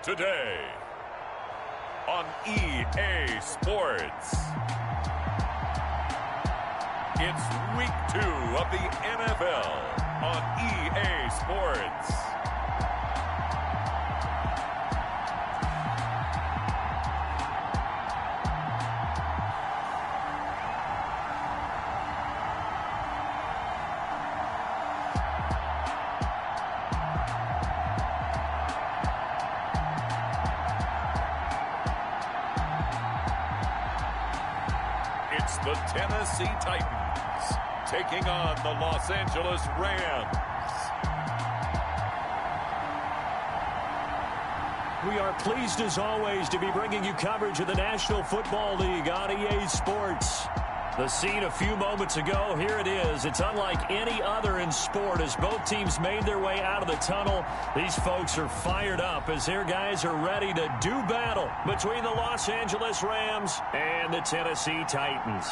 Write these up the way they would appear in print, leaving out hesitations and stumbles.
Today on EA Sports. It's week 2 of the NFL on EA Sports. It's the Tennessee Titans taking on the Los Angeles Rams. We are pleased as always to be bringing you coverage of the National Football League on EA Sports. The scene a few moments ago, here it is. It's unlike any other in sport as both teams made their way out of the tunnel. These folks are fired up as their guys are ready to do battle between the Los Angeles Rams and the Tennessee Titans.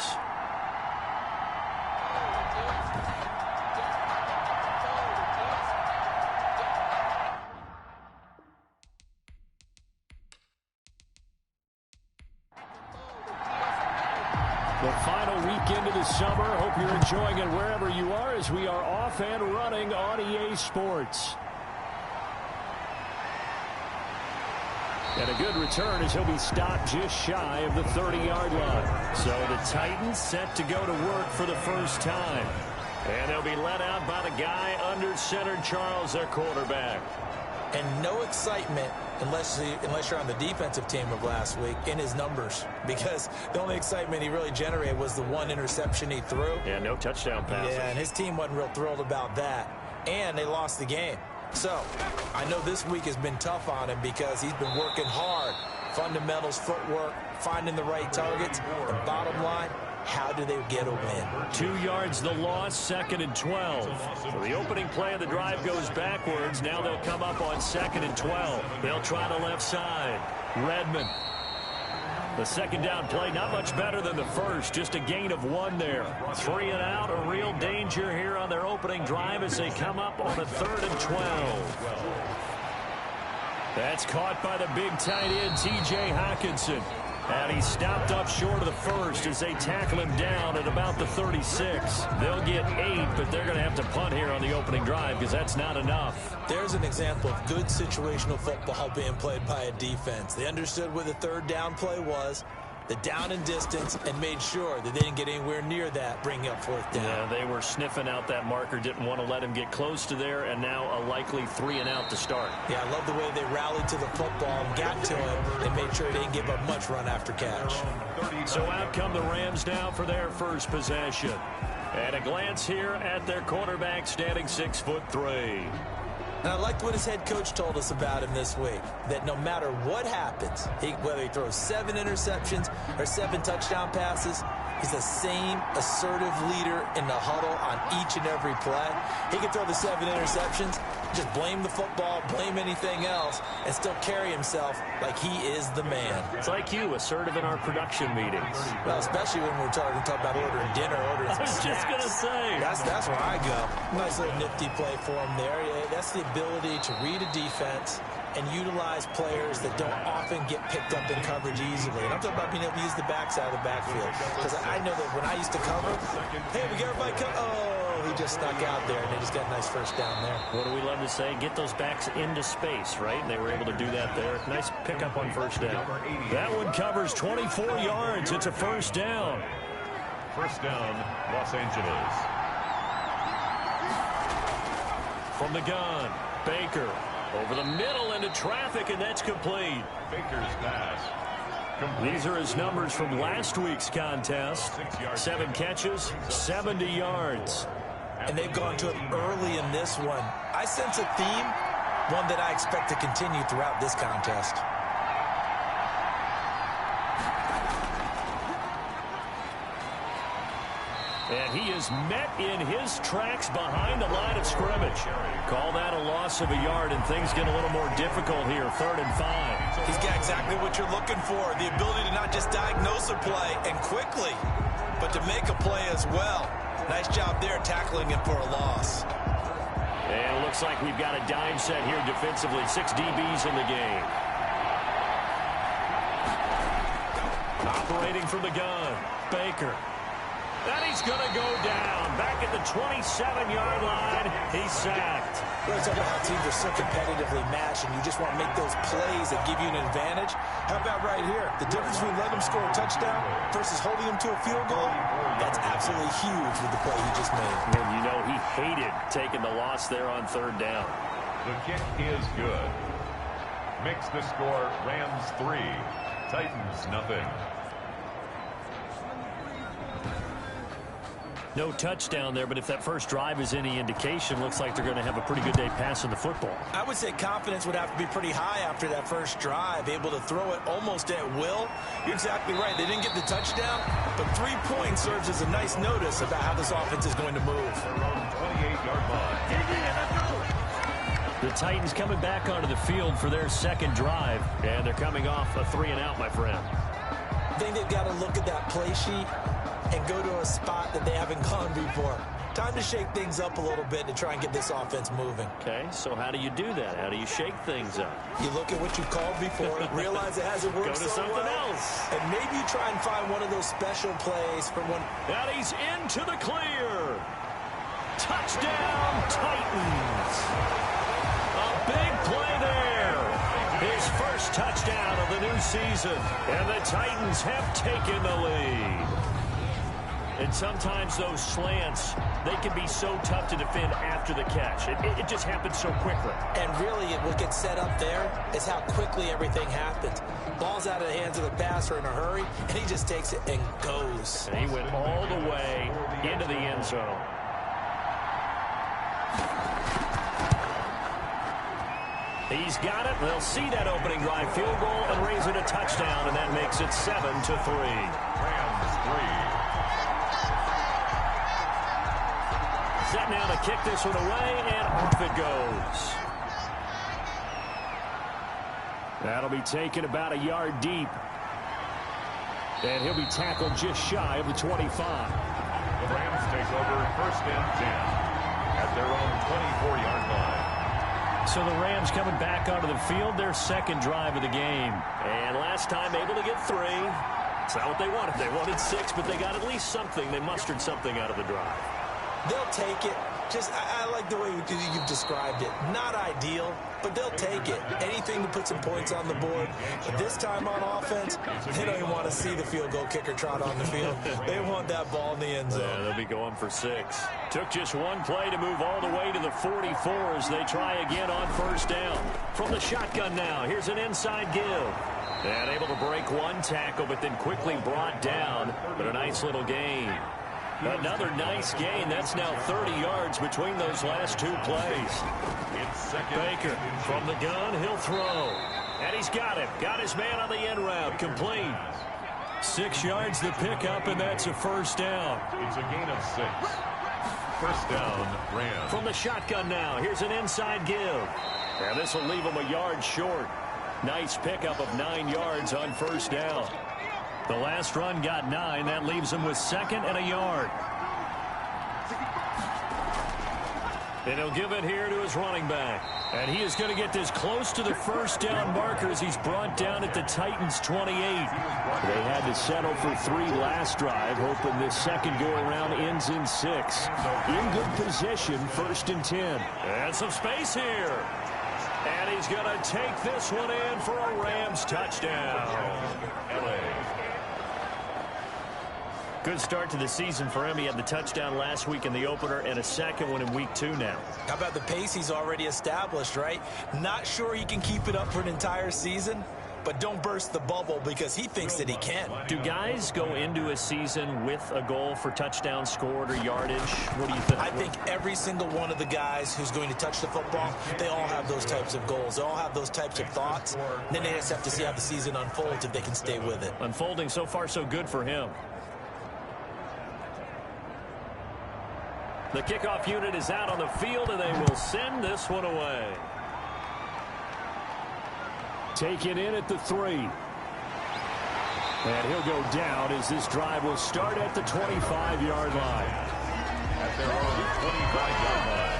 The final weekend of the summer. Hope you're enjoying it wherever you are as we are off and running on EA Sports. And a good return as he'll be stopped just shy of the 30-yard line. So the Titans set to go to work for the first time. And they'll be led out by the guy under center, Charles, their quarterback. And no excitement unless you're on the defensive team of last week in his numbers, because the only excitement he really generated was the one interception he threw. Yeah, no touchdown passes. Yeah, and his team wasn't real thrilled about that. And they lost the game. So I know this week has been tough on him because he's been working hard. Fundamentals, footwork, finding the right targets. The bottom line, how do they get a win? 2 yards the loss, 2nd and 12. So the opening play of the drive goes backwards. Now they'll come up on 2nd and 12. They'll try the left side. Redmond. The second down play, not much better than the first. Just a gain of 1 there. 3 and out, a real danger here on their opening drive as they come up on a 3rd and 12. That's caught by the big tight end, T.J. Hockenson. And he stopped up short of the first as they tackle him down at about the 36. They'll get 8, but they're going to have to punt here on the opening drive because that's not enough. There's an example of good situational football being played by a defense. They understood where the 3rd down play was, the down and distance, and made sure that they didn't get anywhere near that, bringing up 4th down. Yeah, they were sniffing out that marker, didn't want to let him get close to there, and now a likely 3 and out to start. Yeah, I love the way they rallied to the football and got to him and made sure they didn't give up much run after catch. So out come the Rams now for their first possession. And a glance here at their quarterback standing 6'3". And I liked what his head coach told us about him this week, that no matter what happens, whether he throws 7 interceptions or 7 touchdown passes, he's the same assertive leader in the huddle on each and every play. He can throw the 7 interceptions, just blame the football, blame anything else, and still carry himself like he is the man. It's like you, assertive in our production meetings. Well, especially when we're talking about ordering dinner, ordering some snacks. I was just going to say. That's where I go. Nice little nifty play for him there. Yeah, that's the ability to read a defense and utilize players that don't often get picked up in coverage easily. And I'm talking about being able to use the backside of the backfield. Because I know that when I used to cover, hey, we got everybody cover. Oh, he just snuck out there, and they just got a nice first down there. What do we love to say? Get those backs into space, right? And they were able to do that there. Nice pickup on first down. That one covers 24 yards. It's a first down. First down, Los Angeles. From the gun, Baker. Over the middle into traffic, and that's complete. Baker's pass. These are his numbers from last week's contest. 7 catches, 70 yards. And they've gone to it early in this one. I sense a theme, one that I expect to continue throughout this contest. And he is met in his tracks behind the line of scrimmage. Call that a loss of a yard, and things get a little more difficult here, 3rd and 5. He's got exactly what you're looking for, the ability to not just diagnose a play and quickly, but to make a play as well. Nice job there tackling him for a loss. And it looks like we've got a dime set here defensively. 6 DBs in the game. Operating from the gun, Baker. And he's going to go down. Back at the 27-yard line, he's sacked. We're talking about how teams are so competitively matched, and you just want to make those plays that give you an advantage. How about right here? The difference between letting them score a touchdown versus holding them to a field goal, that's absolutely huge with the play he just made. And you know he hated taking the loss there on third down. The kick is good. Makes the score Rams 3, Titans nothing. No touchdown there, but if that first drive is any indication, looks like they're going to have a pretty good day passing the football. I would say confidence would have to be pretty high after that first drive, able to throw it almost at will. You're exactly right. They didn't get the touchdown, but 3 points serves as a nice notice about how this offense is going to move. 28-yard line. The Titans coming back onto the field for their second drive, and they're coming off a 3-and-out, my friend. I think they've got to look at that play sheet and go to a spot that they haven't gone before. Time to shake things up a little bit to try and get this offense moving. Okay, so how do you do that? How do you shake things up? You look at what you called before, realize it hasn't worked Go to so something well, else. and maybe you try and find one of those special plays from one. And he's into the clear. Touchdown, Titans. A big play there. His first touchdown of the new season. And the Titans have taken the lead. And sometimes those slants, they can be so tough to defend after the catch. It just happens so quickly. And really, what gets set up there is how quickly everything happens. Ball's out of the hands of the passer in a hurry, and he just takes it and goes. And he went all the way into the end zone. He's got it. They'll see that opening drive field goal and raise it a touchdown, and that makes it 7-3. Rams 3. Set now to kick this one away, and off it goes. That'll be taken about a yard deep. And he'll be tackled just shy of the 25. The Rams take over 1st and 10 at their own 24-yard line. So the Rams coming back onto the field, their second drive of the game. And last time able to get 3. It's not what they wanted. They wanted 6, but they got at least something. They mustered something out of the drive. They'll take it. I like the way you've described it. Not ideal, but they'll take it. Anything to put some points on the board. But this time on offense, they don't even want to see the field goal kicker trot on the field. They want that ball in the end zone. Yeah, they'll be going for 6. Took just one play to move all the way to the 44 as they try again on 1st down. From the shotgun now, here's an inside give. And able to break one tackle, but then quickly brought down. But a nice little gain. Another nice gain. That's now 30 yards between those last 2 plays. Baker from the gun. He'll throw. And he's got it. Got his man on the end route. Complete. 6 yards the pickup, and that's a 1st down. It's a gain of 6. 1st down, Rams. From the shotgun now. Here's an inside give. And this will leave him a yard short. Nice pickup of 9 yards on 1st down. The last run got 9. That leaves him with 2nd and a yard. And he'll give it here to his running back. And he is going to get this close to the 1st down marker as he's brought down at the Titans' 28. They had to settle for 3 last drive, hoping this second go-around ends in 6. In good position, 1st and 10. And some space here. And he's going to take this one in for a Rams touchdown. Good start to the season for him. He had the touchdown last week in the opener and a second one in week 2 now. How about the pace he's already established, right? Not sure he can keep it up for an entire season, but don't burst the bubble because he thinks that he can. Do guys go into a season with a goal for touchdown scored or yardage? What do you think? I think every single one of the guys who's going to touch the football, they all have those types of goals. They all have those types of thoughts. And then they just have to see how the season unfolds if they can stay with it. Unfolding so far so good for him. The kickoff unit is out on the field, and they will send this one away. Taken in at the 3. And he'll go down as this drive will start at the 25-yard line. At their own 25-yard line.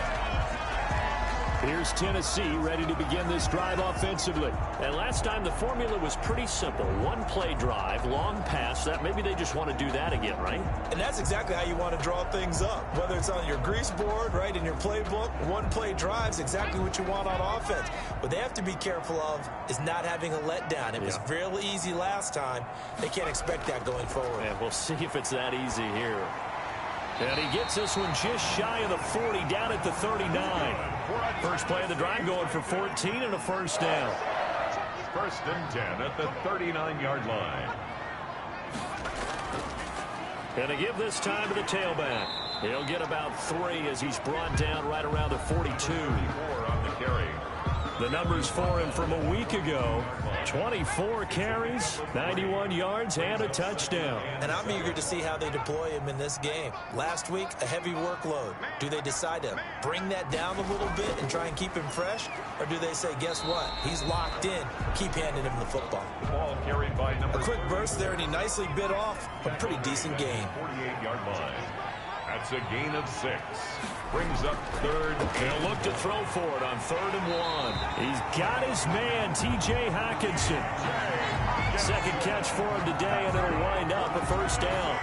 Here's Tennessee ready to begin this drive offensively. And last time the formula was pretty simple. One play drive, long pass. That maybe they just want to do that again, right? And that's exactly how you want to draw things up. Whether it's on your grease board, right, in your playbook, one play drive is exactly what you want on offense. What they have to be careful of is not having a letdown. It was real easy last time. They can't expect that going forward. And we'll see if it's that easy here. And he gets this one just shy of the 40, down at the 39. First play of the drive going for 14 and a first down. First and 10 at the 39-yard line. And to give this time to the tailback. He'll get about 3 as he's brought down right around the 42. 4 on the carry. The numbers for him from a week ago. 24 carries, 91 yards, and a touchdown. And I'm eager to see how they deploy him in this game. Last week, a heavy workload. Do they decide to bring that down a little bit and try and keep him fresh? Or do they say, guess what? He's locked in. Keep handing him the football. Ball carried by number a quick burst there, and he nicely bit off a pretty decent gain. 48-yard line. That's a gain of 6. Brings up third. He'll look to throw for it on 3rd and 1. He's got his man, T.J. Hockenson. Second catch for him today, and it'll wind up a first down.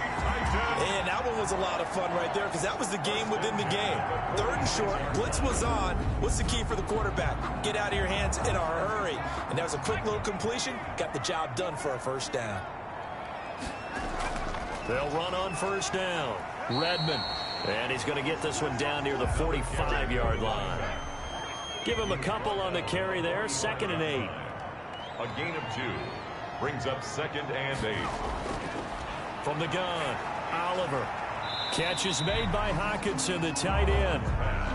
And that one was a lot of fun right there because that was the game within the game. 3rd and short, blitz was on. What's the key for the quarterback? Get out of your hands in a hurry. And that was a quick little completion. Got the job done for a first down. They'll run on first down. Redmond. And he's going to get this one down near the 45-yard line. Give him a couple on the carry there. 2nd and 8. A gain of 2. Brings up 2nd and 8. From the gun, Oliver. Catch is made by Hockenson, the tight end.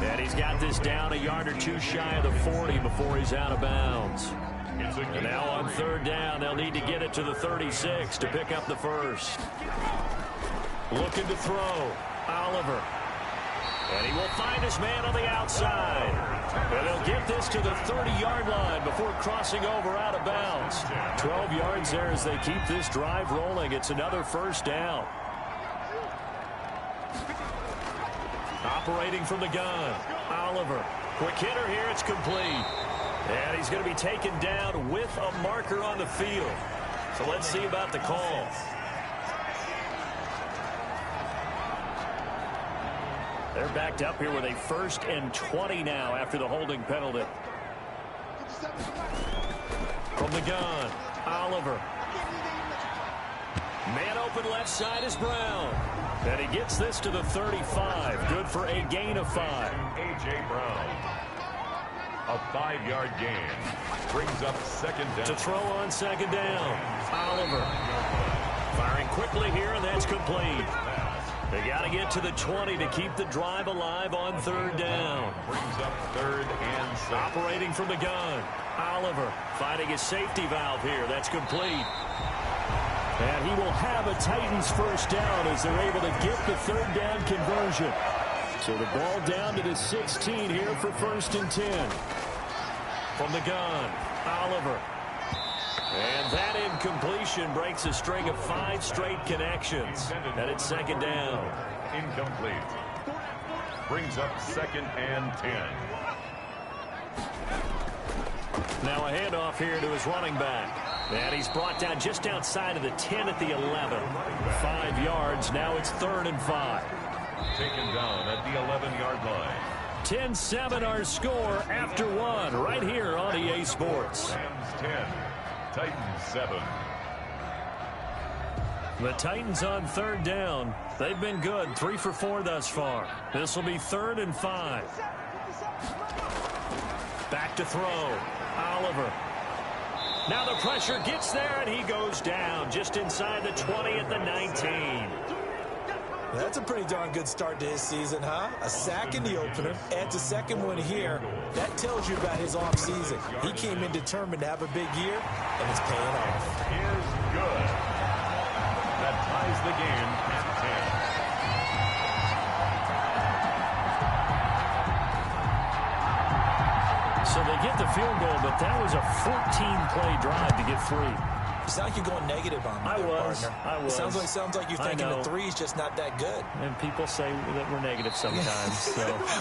And he's got this down a yard or 2 shy of the 40 before he's out of bounds. And now on 3rd down, they'll need to get it to the 36 to pick up the first. Looking to throw. Oliver. And he will find his man on the outside. And they'll get this to the 30-yard line before crossing over out of bounds. 12 yards there as they keep this drive rolling. It's another first down. Operating from the gun. Oliver. Quick hitter here. It's complete. And he's going to be taken down with a marker on the field. So let's see about the call. They're backed up here with a 1st and 20 now after the holding penalty. From the gun, Oliver. Man open left side is Brown. And he gets this to the 35. Good for a gain of 5. A.J. Brown. A 5-yard gain. Brings up 2nd down. To throw on 2nd down. Oliver. Firing quickly here, and that's complete. They got to get to the 20 to keep the drive alive on 3rd down. Brings up 3rd and 6. Operating from the gun. Oliver finding his safety valve here. That's complete. And he will have a Titans first down as they're able to get the 3rd down conversion. So the ball down to the 16 here for 1st and 10. From the gun, Oliver. And that incompletion breaks a string of 5 straight connections. And it's 2nd down. Incomplete. Brings up 2nd and 10. Now a handoff here to his running back. And he's brought down just outside of the 10 at the 11. 5 yards. Now it's 3rd and 5. Taken down at the 11-yard line. 10-7 our score after 1 right here on EA Sports. Rams 10. Titans 7. The Titans on 3rd down. They've been good. 3 for 4 thus far. This will be 3rd and 5. Back to throw. Oliver. Now the pressure gets there, and he goes down just inside the 20 at the 19. That's a pretty darn good start to his season, huh? A sack in the opener, adds a 2nd one here. That tells you about his offseason. He came in determined to have a big year, and it's paying off. Is good. That ties the game at 10. So they get the field goal, but that was a 14-play drive to get 3. You sound like you're going negative on me there, partner. I was. It sounds like you're thinking the three's just not that good. And people say that we're negative sometimes. So.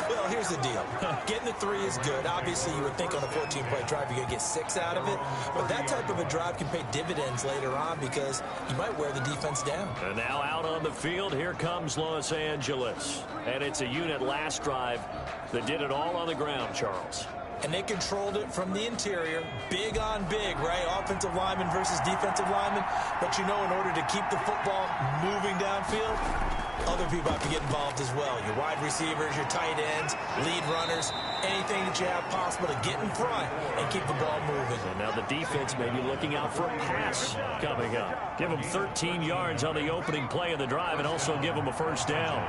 Well, here's the deal. Getting the three is good. Obviously, you would think on a 14-play drive you're going to get 6 out of it. But that type of a drive can pay dividends later on because you might wear the defense down. And now out on the field, here comes Los Angeles. And it's a unit last drive that did it all on the ground, Charles. And they controlled it from the interior, big on big, right? Offensive lineman versus defensive lineman. But you know, in order to keep the football moving downfield, other people have to get involved as well. Your wide receivers, your tight ends, lead runners, anything that you have possible to get in front and keep the ball moving. And now the defense may be looking out for a pass coming up. Give them 13 yards on the opening play of the drive and also give them a first down.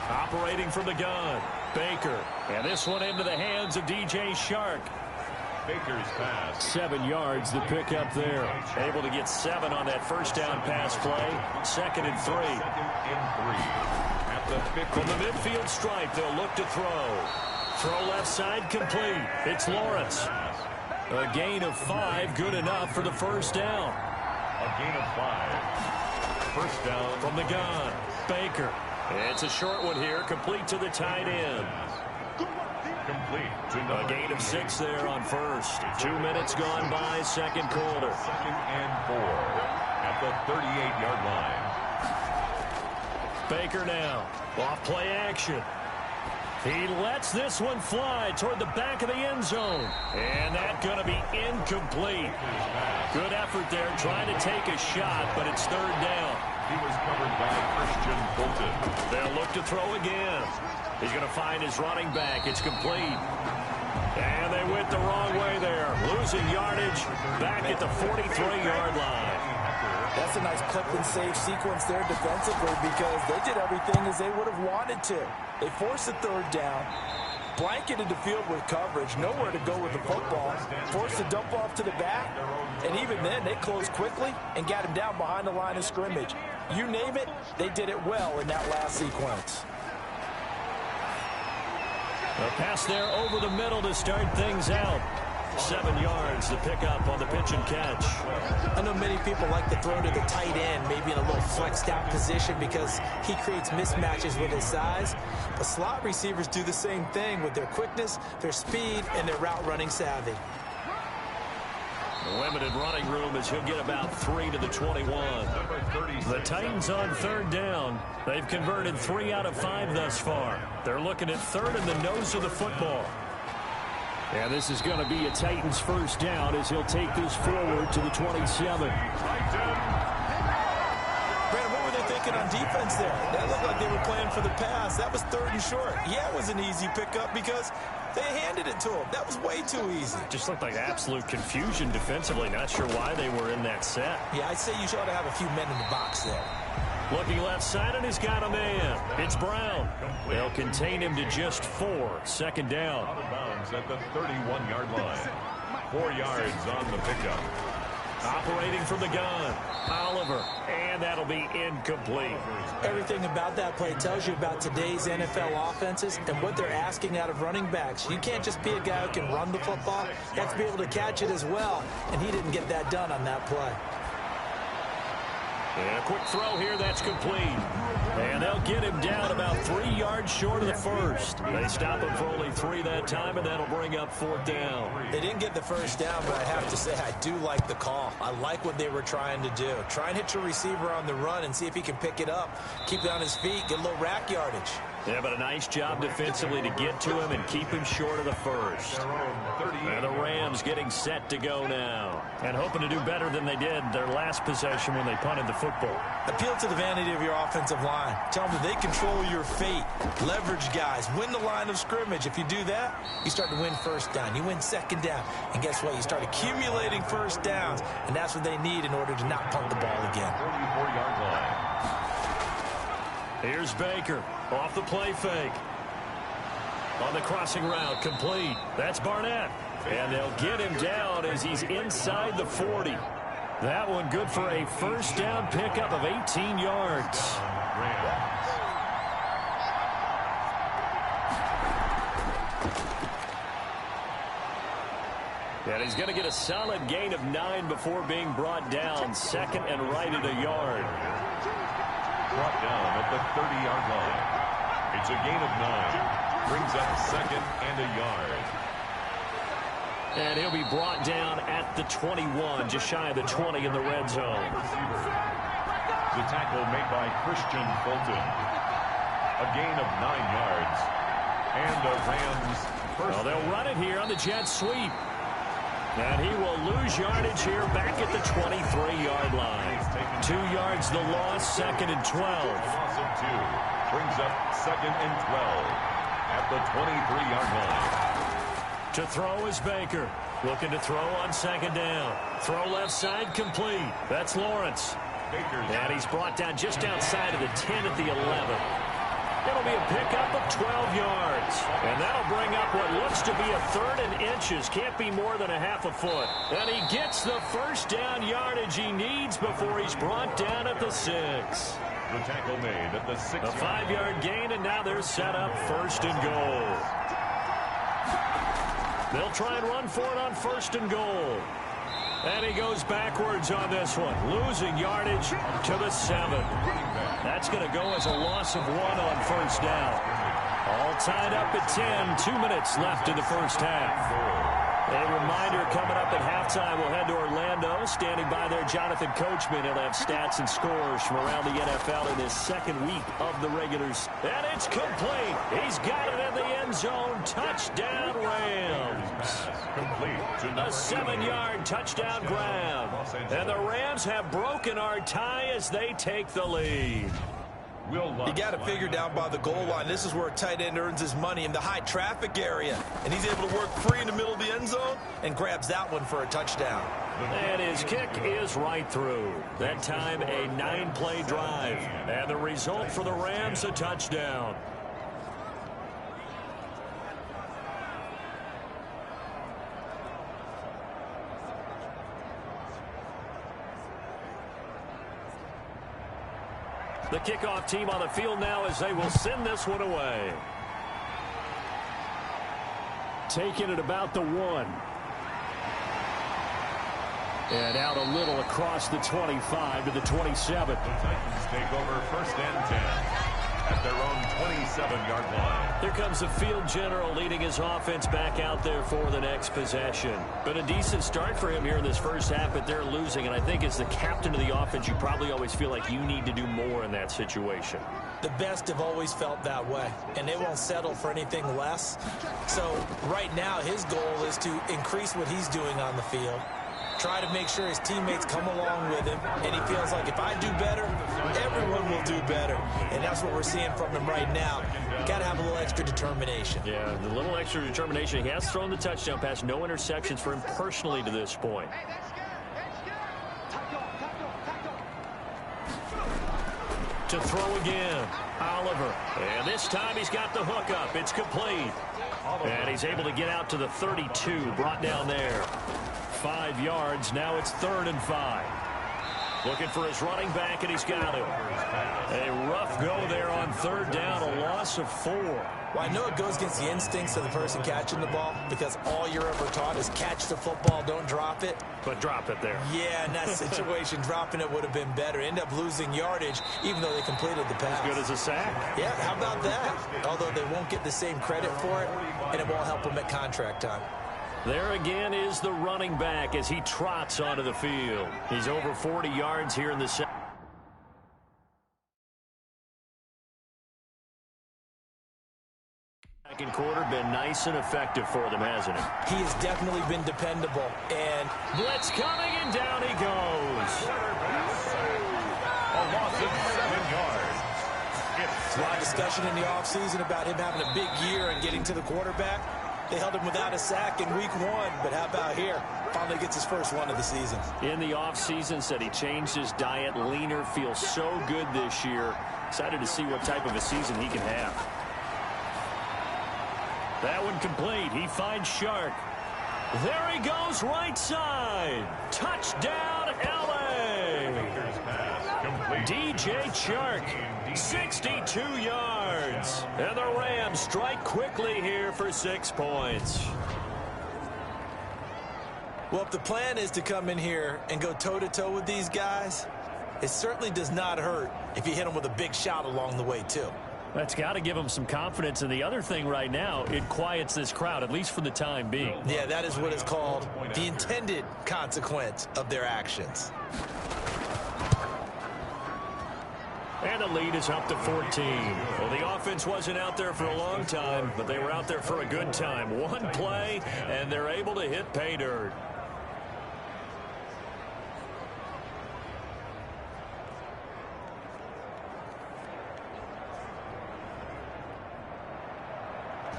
Operating from the gun, Baker. And this one into the hands of DJ Shark. Baker's pass. 7 yards to pick up there. Able to get 7 on that first down pass play. 2nd and 3. 2nd and 3. At the 50. From the midfield stripe, they'll look to throw. Throw left side complete. It's Lawrence. A gain of 5, good enough for the first down. A gain of 5. First down. From the gun, Baker. It's a short one here, complete to the tight end. Complete to a gain of 6 there on first. 2 minutes gone by, second quarter. 2nd and 4 at the 38-yard line. Baker now, off play action. He lets this one fly toward the back of the end zone. And that's going to be incomplete. Good effort there, trying to take a shot, but it's 3rd down. He was covered by Christian Bolton. They'll look to throw again. He's going to find his running back. It's complete. And they went the wrong way there. Losing yardage back at the 43-yard line. That's a nice clip and save sequence there defensively because they did everything as they would have wanted to. They forced the 3rd down, blanketed the field with coverage, nowhere to go with the football, forced the dump off to the back, and even then they closed quickly and got him down behind the line of scrimmage. You name it, they did it well in that last sequence. A pass there over the middle to start things out. 7 yards to pick up on the pitch and catch. I know many people like to throw to the tight end, maybe in a little flexed out position because he creates mismatches with his size. But slot receivers do the same thing with their quickness, their speed, and their route running savvy. The limited running room as he'll get about 3 to the 21. The Titans on 3rd down. They've converted 3 out of 5 thus far. They're looking at 3rd in the nose of the football. And this is going to be a Titans first down as he'll take this forward to the 27. Brandon, what were they thinking on defense there? That looked like they were playing for the pass. That was 3rd and short. Yeah, it was an easy pickup because they handed it to him. That was way too easy. Just looked like absolute confusion defensively. Not sure why they were in that set. Yeah, I'd say you should have a few men in the box there. Looking left side, and he's got a man. It's Brown. They'll contain him to just 4. 2nd down. Out of bounds at the 31-yard line. 4 yards on the pickup. Operating from the gun, Oliver, and that'll be incomplete. Everything about that play tells you about today's NFL offenses and what they're asking out of running backs. You can't just be a guy who can run the football. You have to be able to catch it as well, and he didn't get that done on that play. And a quick throw here, that's complete. And they'll get him down about 3 yards short of the first. They stop him for only 3 that time, and that'll bring up 4th down. They didn't get the first down, but I have to say I do like the call. I like what they were trying to do. Try and hit your receiver on the run and see if he can pick it up. Keep it on his feet, get a little rack yardage. Yeah, but a nice job defensively to get to him and keep him short of the first. And the Rams getting set to go now. And hoping to do better than they did their last possession when they punted the football. Appeal to the vanity of your offensive line. Tell them that they control your fate. Leverage guys. Win the line of scrimmage. If you do that, you start to win first down. You win 2nd down. And guess what? You start accumulating first downs. And that's what they need in order to not punt the ball again. 44-yard line. Here's Baker off the play fake. On the crossing route, complete. That's Barnett. And they'll get him down as he's inside the 40. That one good for a first down pickup of 18 yards. And he's going to get a solid gain of 9 before being brought down. Second and right at a yard. Brought down at the 30-yard line. It's a gain of 9. Brings up second and a yard. And he'll be brought down at the 21, just shy of the 20 in the red zone. The tackle made by Christian Fulton. A gain of 9 yards. And the Rams first. Well, they'll run it here on the jet sweep. And he will lose yardage here back at the 23-yard line. 2 yards the loss, second and 12. Loss of 2. Brings up second and 12 at the 23-yard line. To throw is Baker. Looking to throw on second down. Throw left side complete. That's Lawrence. And he's brought down just outside of the 10 at the 11. It'll be a pickup of 12 yards. And that'll bring up what looks to be a third and inches. Can't be more than a half a foot. And he gets the first down yardage he needs before he's brought down at the 6. The tackle made at the 6. A 5-yard gain, and now they're set up first and goal. They'll try and run for it on first and goal. And he goes backwards on this one, losing yardage to the 7. That's going to go as a loss of 1 on first down. All tied up at 10, 2 minutes left in the first half. A reminder coming up at halftime, we'll head to Orlando. Standing by there, Jonathan Coachman. He'll have stats and scores from around the NFL in his second week of the regulars. And it's complete. He's got it in the end zone. Touchdown, Rams. A 7-yard touchdown grab. And the Rams have broken our tie as they take the lead. You got to figure down by the goal line. This is where a tight end earns his money in the high traffic area. And he's able to work free in the middle of the end zone and grabs that one for a touchdown. And his kick is right through. That time a 9-play drive. And the result for the Rams, a touchdown. The kickoff team on the field now as they will send this one away. Taking it about the 1. And out a little across the 25 to the 27. The Titans take over first and 10 at their own 27-yard line. Here comes the field general leading his offense back out there for the next possession. Been a decent start for him here in this first half, but they're losing. And I think as the captain of the offense, you probably always feel like you need to do more in that situation. The best have always felt that way, and they won't settle for anything less. So right now his goal is to increase what he's doing on the field. Try to make sure his teammates come along with him, and he feels like if I do better, everyone will do better. And that's what we're seeing from him right now. Got to have a little extra determination. Yeah, the little extra determination. He has thrown the touchdown pass. No interceptions for him personally to this point. To throw again, Oliver. And this time he's got the hook up. It's complete. And he's able to get out to the 32, brought down there. 5 yards. Now it's 3rd and 5. Looking for his running back, and he's got him. A rough go there on 3rd down, a loss of 4. Well, I know it goes against the instincts of the person catching the ball because all you're ever taught is catch the football, don't drop it. But drop it there. Yeah, in that situation, dropping it would have been better. End up losing yardage, even though they completed the pass. As good as a sack. Yeah, how about that? Although they won't get the same credit for it, and it won't help them at contract time. There again is the running back as he trots onto the field. He's over 40 yards here in the second. Second quarter been nice and effective for them, hasn't it? He has definitely been dependable. And blitz coming, and down he goes. A loss of 7 yards. It's a lot of discussion in the offseason about him having a big year and getting to the quarterback. They held him without a sack in week 1, but how about here? Finally gets his first one of the season. In the offseason, said he changed his diet, leaner, feels so good this year. Excited to see what type of a season he can have. That one complete. He finds Shark. There he goes, right side. Touchdown, L.A. DJ Chark, 62 yards. And the Rams strike quickly here for 6 points. Well, if the plan is to come in here and go toe-to-toe with these guys, it certainly does not hurt if you hit them with a big shot along the way, too. That's got to give them some confidence. And the other thing right now, it quiets this crowd, at least for the time being. Yeah, that is what is called the intended consequence of their actions. And the lead is up to 14. Well, the offense wasn't out there for a long time, but they were out there for a good time. One play, and they're able to hit pay dirt.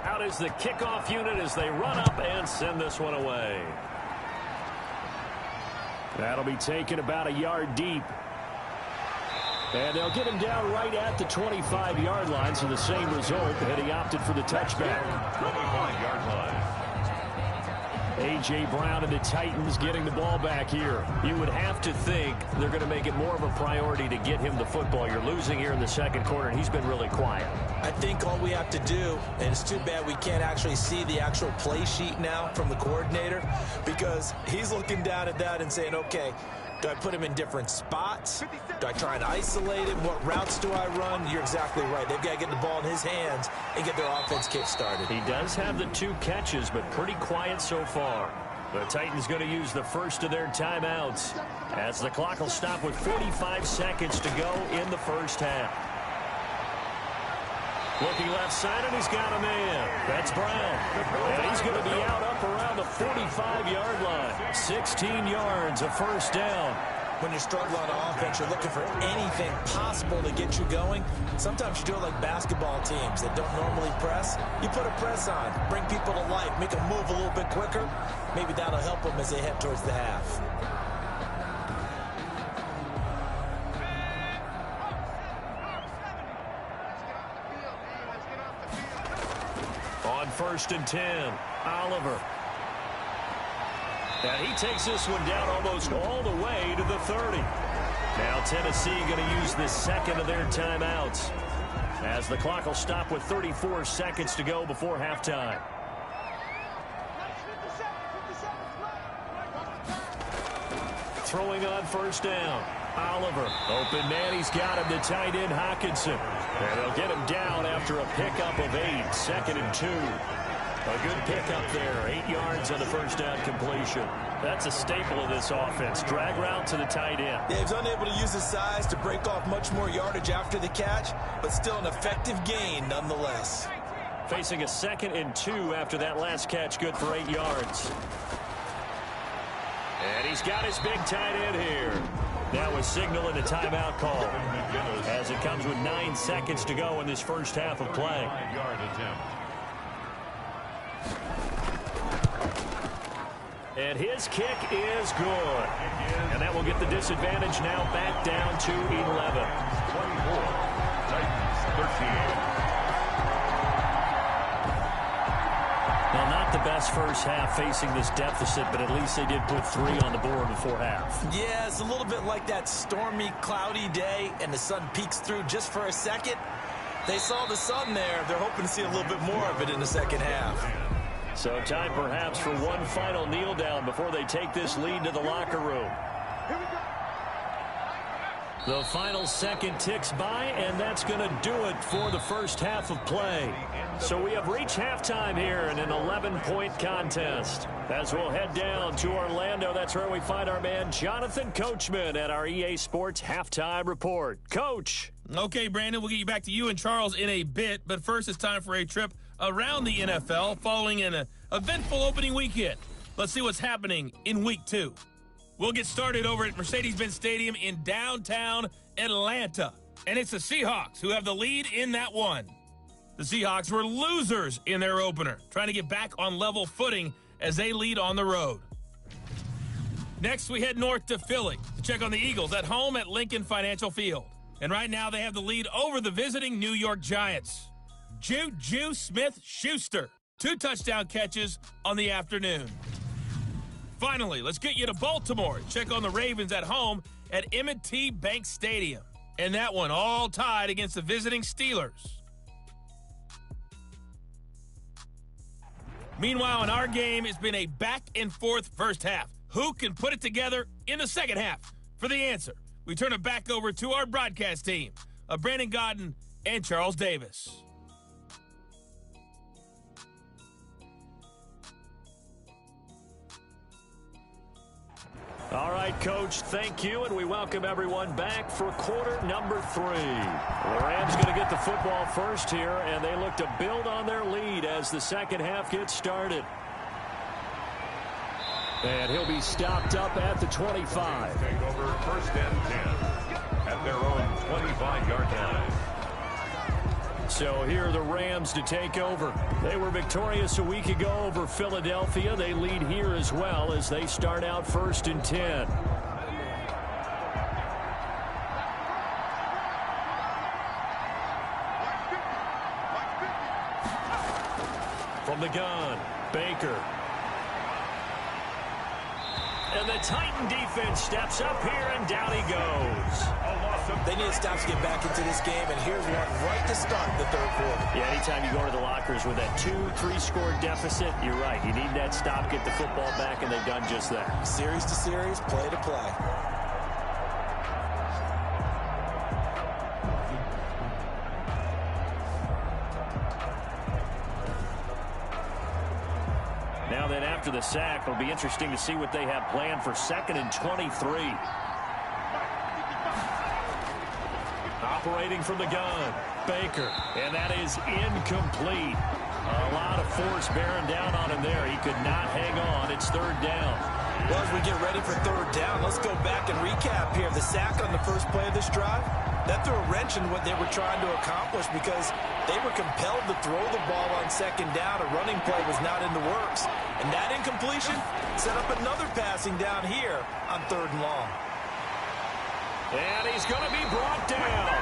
Out is the kickoff unit as they run up and send this one away. That'll be taken about a yard deep. And they'll get him down right at the 25-yard line, so the same result, and he opted for the touchback. 25-yard line. A.J. Brown and the Titans getting the ball back here. You would have to think they're going to make it more of a priority to get him the football. You're losing here in the second quarter, and he's been really quiet. I think all we have to do, and it's too bad we can't actually see the actual play sheet now from the coordinator, because he's looking down at that and saying, okay, do I put him in different spots? Do I try and isolate him? What routes do I run? You're exactly right. They've got to get the ball in his hands and get their offense kick-started. He does have the 2 catches, but pretty quiet so far. The Titans going to use the first of their timeouts as the clock will stop with 45 seconds to go in the first half. Looking left side, and he's got a man. That's Brown. And he's going to be out up around the 45-yard line. 16 yards, a first down. When you're struggling on offense, you're looking for anything possible to get you going. Sometimes you do it like basketball teams that don't normally press. You put a press on, bring people to life, make them move a little bit quicker. Maybe that'll help them as they head towards the half. On 1st and 10, Oliver. And he takes this one down almost all the way to the 30. Now Tennessee going to use the second of their timeouts as the clock will stop with 34 seconds to go before halftime. Throwing on 1st down. Oliver. Open man. He's got him. The tight end Hockenson. And they'll get him down after a pickup of 8. 2nd and 2. A good pickup there. 8 yards on the first down completion. That's a staple of this offense. Drag route to the tight end. Yeah, he's unable to use his size to break off much more yardage after the catch, but still an effective gain nonetheless. Facing a 2nd and 2 after that last catch. Good for 8 yards. And he's got his big tight end here. Now we're signaling a timeout call as it comes with 9 seconds to go in this first half of play. 5-yard attempt. And his kick is good. And that will get the disadvantage now back down to 11. 24. Titans 13. Well, not the best first half facing this deficit, but at least they did put 3 on the board before half. Yeah, it's a little bit like that stormy, cloudy day, and the sun peeks through just for a second. They saw the sun there. They're hoping to see a little bit more of it in the second half. So time perhaps for one final kneel down before they take this lead to the locker room. The final second ticks by, and that's going to do it for the first half of play. So we have reached halftime here in an 11-point contest. As we'll head down to Orlando, that's where we find our man Jonathan Coachman at our EA Sports Halftime Report. Coach. Okay, Brandon, we'll get you back to you and Charles in a bit, but first it's time for a trip around the NFL following an eventful opening weekend. Let's see what's happening in Week 2. We'll get started over at Mercedes-Benz Stadium in downtown Atlanta. And it's the Seahawks who have the lead in that one. The Seahawks were losers in their opener, trying to get back on level footing as they lead on the road. Next, we head north to Philly to check on the Eagles at home at Lincoln Financial Field. And right now they have the lead over the visiting New York Giants. Juju Smith-Schuster, 2 touchdown catches on the afternoon. Finally, let's get you to Baltimore. Check on the Ravens at home at M&T Bank Stadium. And that one all tied against the visiting Steelers. Meanwhile, in our game, it's been a back-and-forth first half. who can put it together in the second half? For the answer, we turn it back over to our broadcast team of Brandon Godden and Charles Davis. All right, Coach, thank you, and we welcome everyone back for quarter number 3. The Rams going to get the football first here, and they look to build on their lead as the second half gets started. And he'll be stopped up at the 25. Take over first and 10 at their own 25-yard line. So here are the Rams to take over. They were victorious a week ago over Philadelphia. They lead here as well as they start out first and 10. From the gun, Baker. And the Titan defense steps up here, and down he goes. They need to stop to get back into this game, and here's one right to start the third quarter. Yeah, anytime you go to the lockers with that 2-3 score deficit, you're right. You need that stop, get the football back, and they've done just that. Series to series, play to play. Now then, after the sack, it'll be interesting to see what they have planned for 2nd and 23. Operating from the gun, Baker, and that is incomplete. A lot of force bearing down on him there. He could not hang on. It's third down. Well, as we get ready for third down, let's go back and recap here. The sack on the first play of this drive, that threw a wrench in what they were trying to accomplish because they were compelled to throw the ball on second down. A running play was not in the works. And that incompletion set up another passing down here on third and long. And he's going to be brought down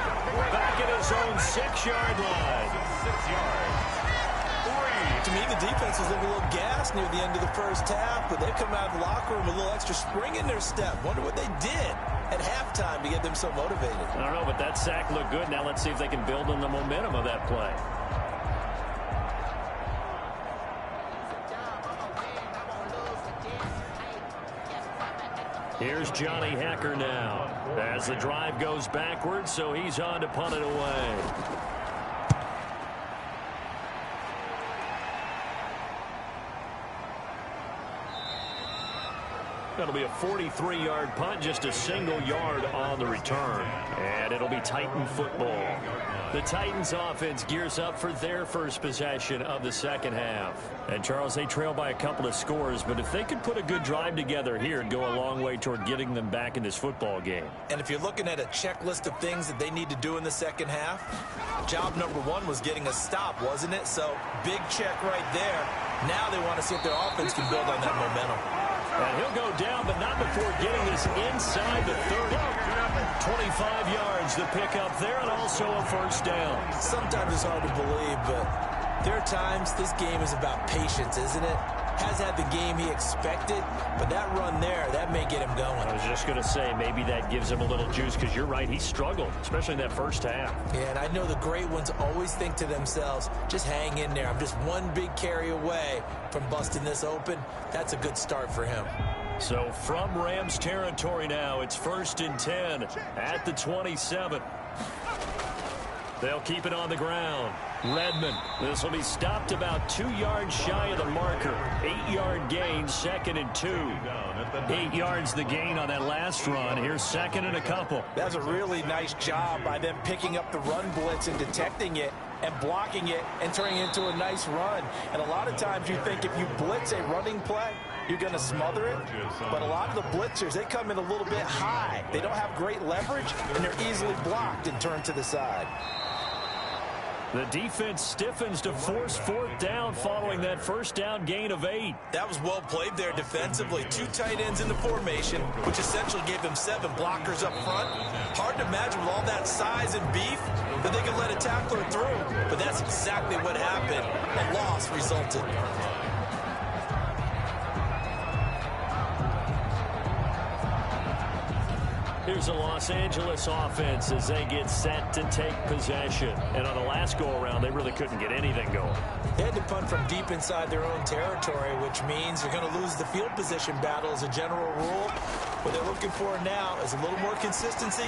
back at his own 6-yard line. 6 yards. To me, the defense was a little gassed near the end of the first half, but they've come out of the locker room with a little extra spring in their step. Wonder what they did at halftime to get them so motivated. I don't know, but that sack looked good. Now let's see if they can build on the momentum of that play. Here's Johnny Hacker now as the drive goes backwards, so he's on to punt it away. That'll be a 43-yard punt, just a single yard on the return. And it'll be Titan football. The Titans offense gears up for their first possession of the second half. And Charles, they trail by a couple of scores, but if they could put a good drive together here, it'd go a long way toward getting them back in this football game. And if you're looking at a checklist of things that they need to do in the second half, job number 1 was getting a stop, wasn't it? So big check right there. Now they want to see if their offense can build on that momentum. And he'll go down, but not before getting this inside the 30. 25 yards to pick up there, and also a first down. Sometimes it's hard to believe, but there are times this game is about patience, isn't it? Has had the game he expected, but that run there, that may get him going. I was just going to say, maybe that gives him a little juice, because you're right, he struggled, especially in that first half. Yeah, and I know the great ones always think to themselves, just hang in there. I'm just one big carry away from busting this open. That's a good start for him. So from Rams territory now, it's 1st and 10 at the 27. They'll keep it on the ground. Redmond, this will be stopped about 2 yards shy of the marker. 8-yard gain, 2nd and 2. 8 yards the gain on that last run. Here's 2nd and a couple. That's a really nice job by them picking up the run blitz and detecting it and blocking it and turning it into a nice run. And a lot of times you think if you blitz a running play, you're going to smother it. But a lot of the blitzers, they come in a little bit high. They don't have great leverage, and they're easily blocked and turned to the side. The defense stiffens to force 4th down following that first down gain of 8. That was well played there defensively. 2 tight ends in the formation, which essentially gave them 7 blockers up front. Hard to imagine with all that size and beef that they could let a tackler through. But that's exactly what happened. A loss resulted. here's the Los Angeles offense as they get set to take possession. And on the last go-around, they really couldn't get anything going. They had to punt from deep inside their own territory, which means they're going to lose the field position battle as a general rule. What they're looking for now is a little more consistency.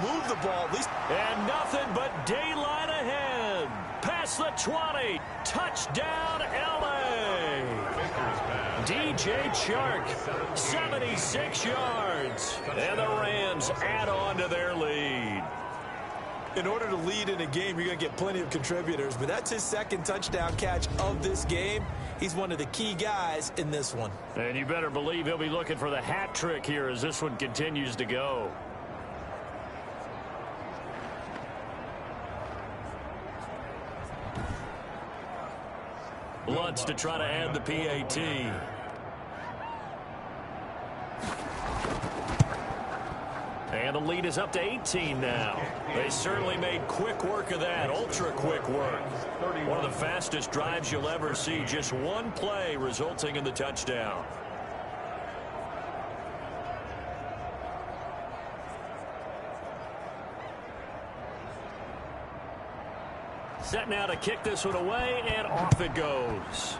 Move the ball at least. And nothing but daylight ahead. Past the 20. Touchdown, L.A. DJ Chark, 76 yards. And the Rams add on to their lead. In order to lead in a game, you're going to get plenty of contributors, but that's his second touchdown catch of this game. He's one of the key guys in this one. And you better believe he'll be looking for the hat trick here as this one continues to go. Lutz to try to add the PAT. And the lead is up to 18 now. They certainly made quick work of that, ultra quick work. One of the fastest drives you'll ever see, just one play resulting in the touchdown. Set now to kick this one away, and off it goes.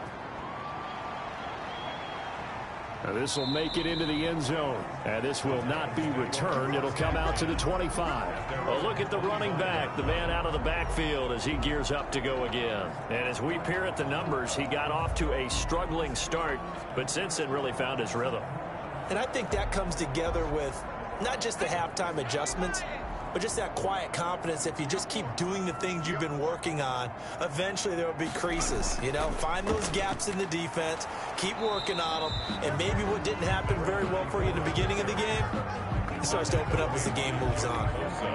Now this will make it into the end zone. And this will not be returned. It'll come out to the 25. Well, look at the running back, the man out of the backfield as he gears up to go again. And as we peer at the numbers, he got off to a struggling start, but since then really found his rhythm. And I think that comes together with not just the halftime adjustments, but just that quiet confidence. If you just keep doing the things you've been working on, eventually there will be creases. You know, find those gaps in the defense, keep working on them, and maybe what didn't happen very well for you in the beginning of the game, it starts to open up as the game moves on.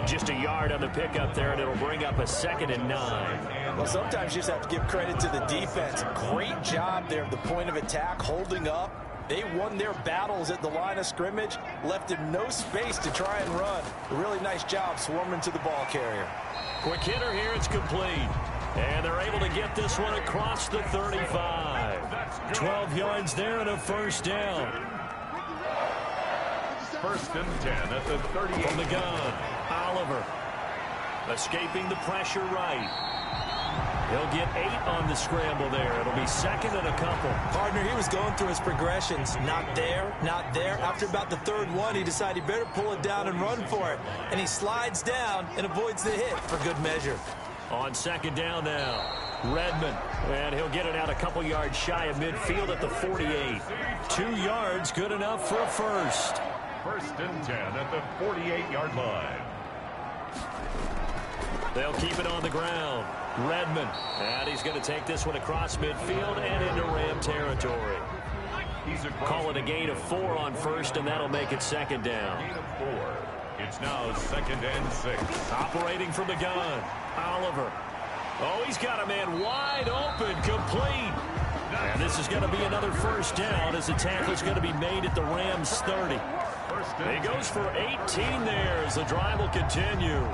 Just a yard on the pickup there, and it'll bring up a 2nd and 9. Well, sometimes you just have to give credit to the defense. Great job there at the point of attack, holding up. They won their battles at the line of scrimmage, left him no space to try and run. A really nice job swarming to the ball carrier. Quick hitter here, it's complete. And they're able to get this one across the 35. 12 yards there and a first down. 1st and 10 at the 38. From the gun, Oliver. Escaping the pressure right. He'll get 8 on the scramble there. It'll be 2nd and a couple. Partner, he was going through his progressions. Not there, not there. After about the 3rd one, he decided he better pull it down and run for it. And he slides down and avoids the hit for good measure. On 2nd down now, Redmond. And he'll get it out a couple yards shy of midfield at the 48. 2 yards, good enough for a first. 1st and 10 at the 48-yard line. They'll keep it on the ground. Redmond. And he's going to take this one across midfield and into Ram territory. Call it a gain of 4 on first, and that'll make it 2nd down. Gain of 4. It's now 2nd and 6. Operating from the gun. Oliver. Oh, he's got a man wide open, complete. And this is going to be another first down as the tackle's going to be made at the Rams 30. He goes for 18 there as the drive will continue.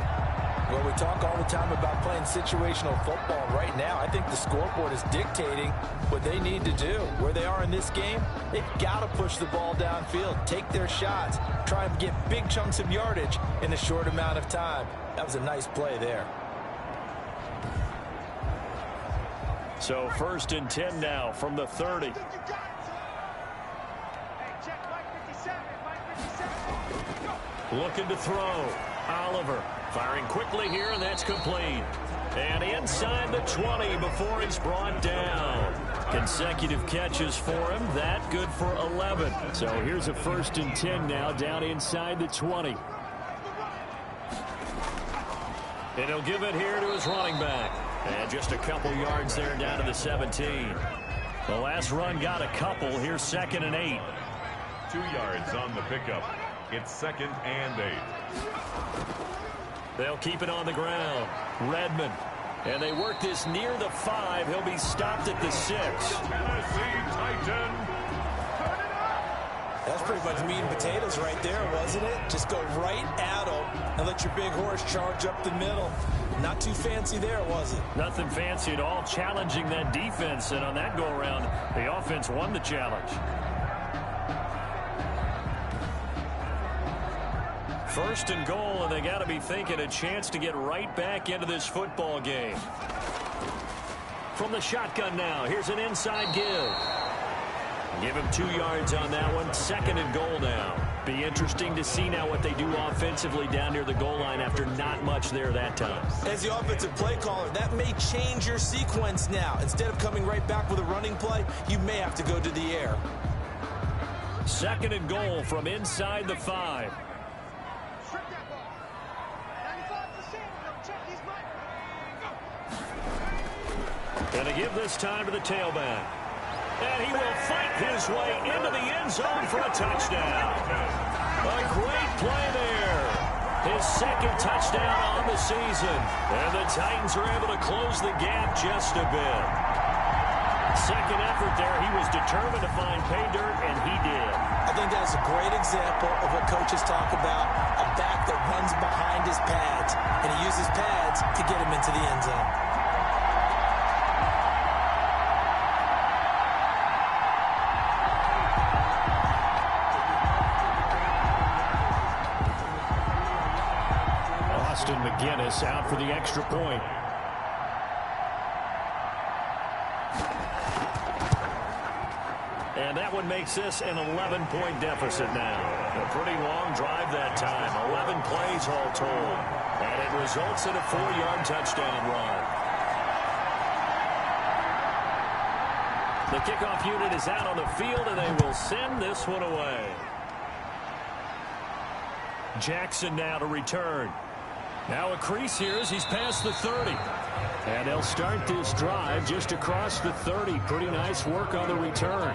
Well, we talk all the time about playing situational football. Right now, I think the scoreboard is dictating what they need to do. Where they are in this game, they've got to push the ball downfield, take their shots, try and get big chunks of yardage in a short amount of time. That was a nice play there. So 1st and 10 now from the 30. Looking to throw. Oliver firing quickly here, and that's complete. And inside the 20 before he's brought down. Consecutive catches for him. That good for 11. So here's a 1st and 10 now down inside the 20. And he'll give it here to his running back. And just a couple yards there down to the 17. The last run got a couple. Here's 2nd and 8. 2 yards on the pickup. It's 2nd and 8. They'll keep it on the ground. Redmond. And they work this near the 5. He'll be stopped at the 6. Tennessee Titan. That's pretty much meat and potatoes right there, wasn't it? Just go right at them and let your big horse charge up the middle. Not too fancy there, was it? Nothing fancy at all. Challenging that defense. And on that go-around, the offense won the challenge. First and goal, and they got to be thinking a chance to get right back into this football game. From the shotgun now, here's an inside give. Give him 2 yards on that one. Second and goal now. Be interesting to see now what they do offensively down near the goal line after not much there that time. As the offensive play caller, that may change your sequence now. Instead of coming right back with a running play, you may have to go to the air. Second and goal from inside the 5. Gonna give this time to the tailback. And he will fight his way into the end zone for a touchdown. A great play there. His second touchdown on the season. And the Titans are able to close the gap just a bit. Second effort there. He was determined to find pay dirt, and he did. I think that's a great example of what coaches talk about, a back that runs behind his pads. And he uses pads to get him into the end zone. McGinnis out for the extra point. And that one makes this an 11-point deficit now. A pretty long drive that time. 11 plays all told. And it results in a 4-yard touchdown run. The kickoff unit is out on the field, and they will send this one away. Jackson now to return. Now a crease here as he's past the 30. And they'll start this drive just across the 30. Pretty nice work on the return.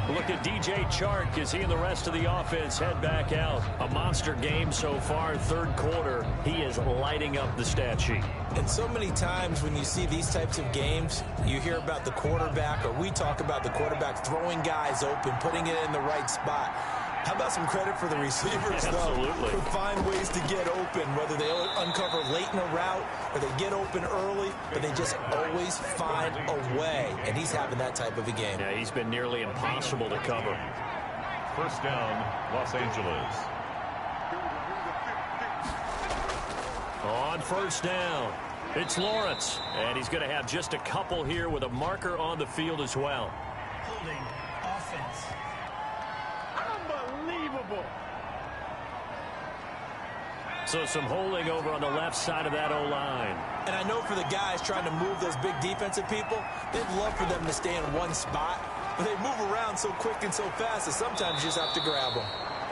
Look at DJ Chark as he and the rest of the offense head back out. A monster game so far, third quarter. He is lighting up the stat sheet. And so many times when you see these types of games, you hear about the quarterback, or we talk about the quarterback throwing guys open, putting it in the right spot. How about some credit for the receivers, though, who find ways to get open, whether they uncover late in a route or they get open early, but they just always find a way. And he's having that type of a game. Yeah, he's been nearly impossible to cover. First down, Los Angeles. On first down, it's Lawrence. And he's going to have just a couple here with a marker on the field as well. Holding offense. So some holding over on the left side of that O-line. And I know for the guys trying to move those big defensive people, they'd love for them to stay in one spot. But they move around so quick and so fast that sometimes you just have to grab them.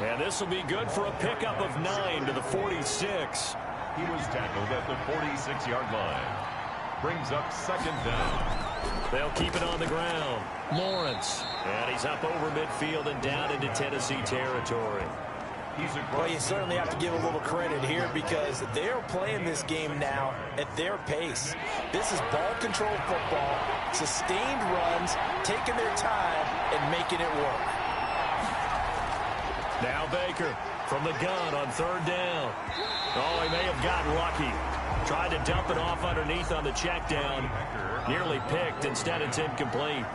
And this will be good for a pickup of 9 to the 46. He was tackled at the 46-yard line. Brings up second down. They'll keep it on the ground. Lawrence. And he's up over midfield and down into Tennessee territory. Well, you certainly have to give a little credit here because they're playing this game now at their pace. This is ball control football, sustained runs, taking their time and making it work. Now Baker from the gun on third down. Oh, he may have gotten lucky. Tried to dump it off underneath on the check down. Nearly picked. Instead, it's incomplete.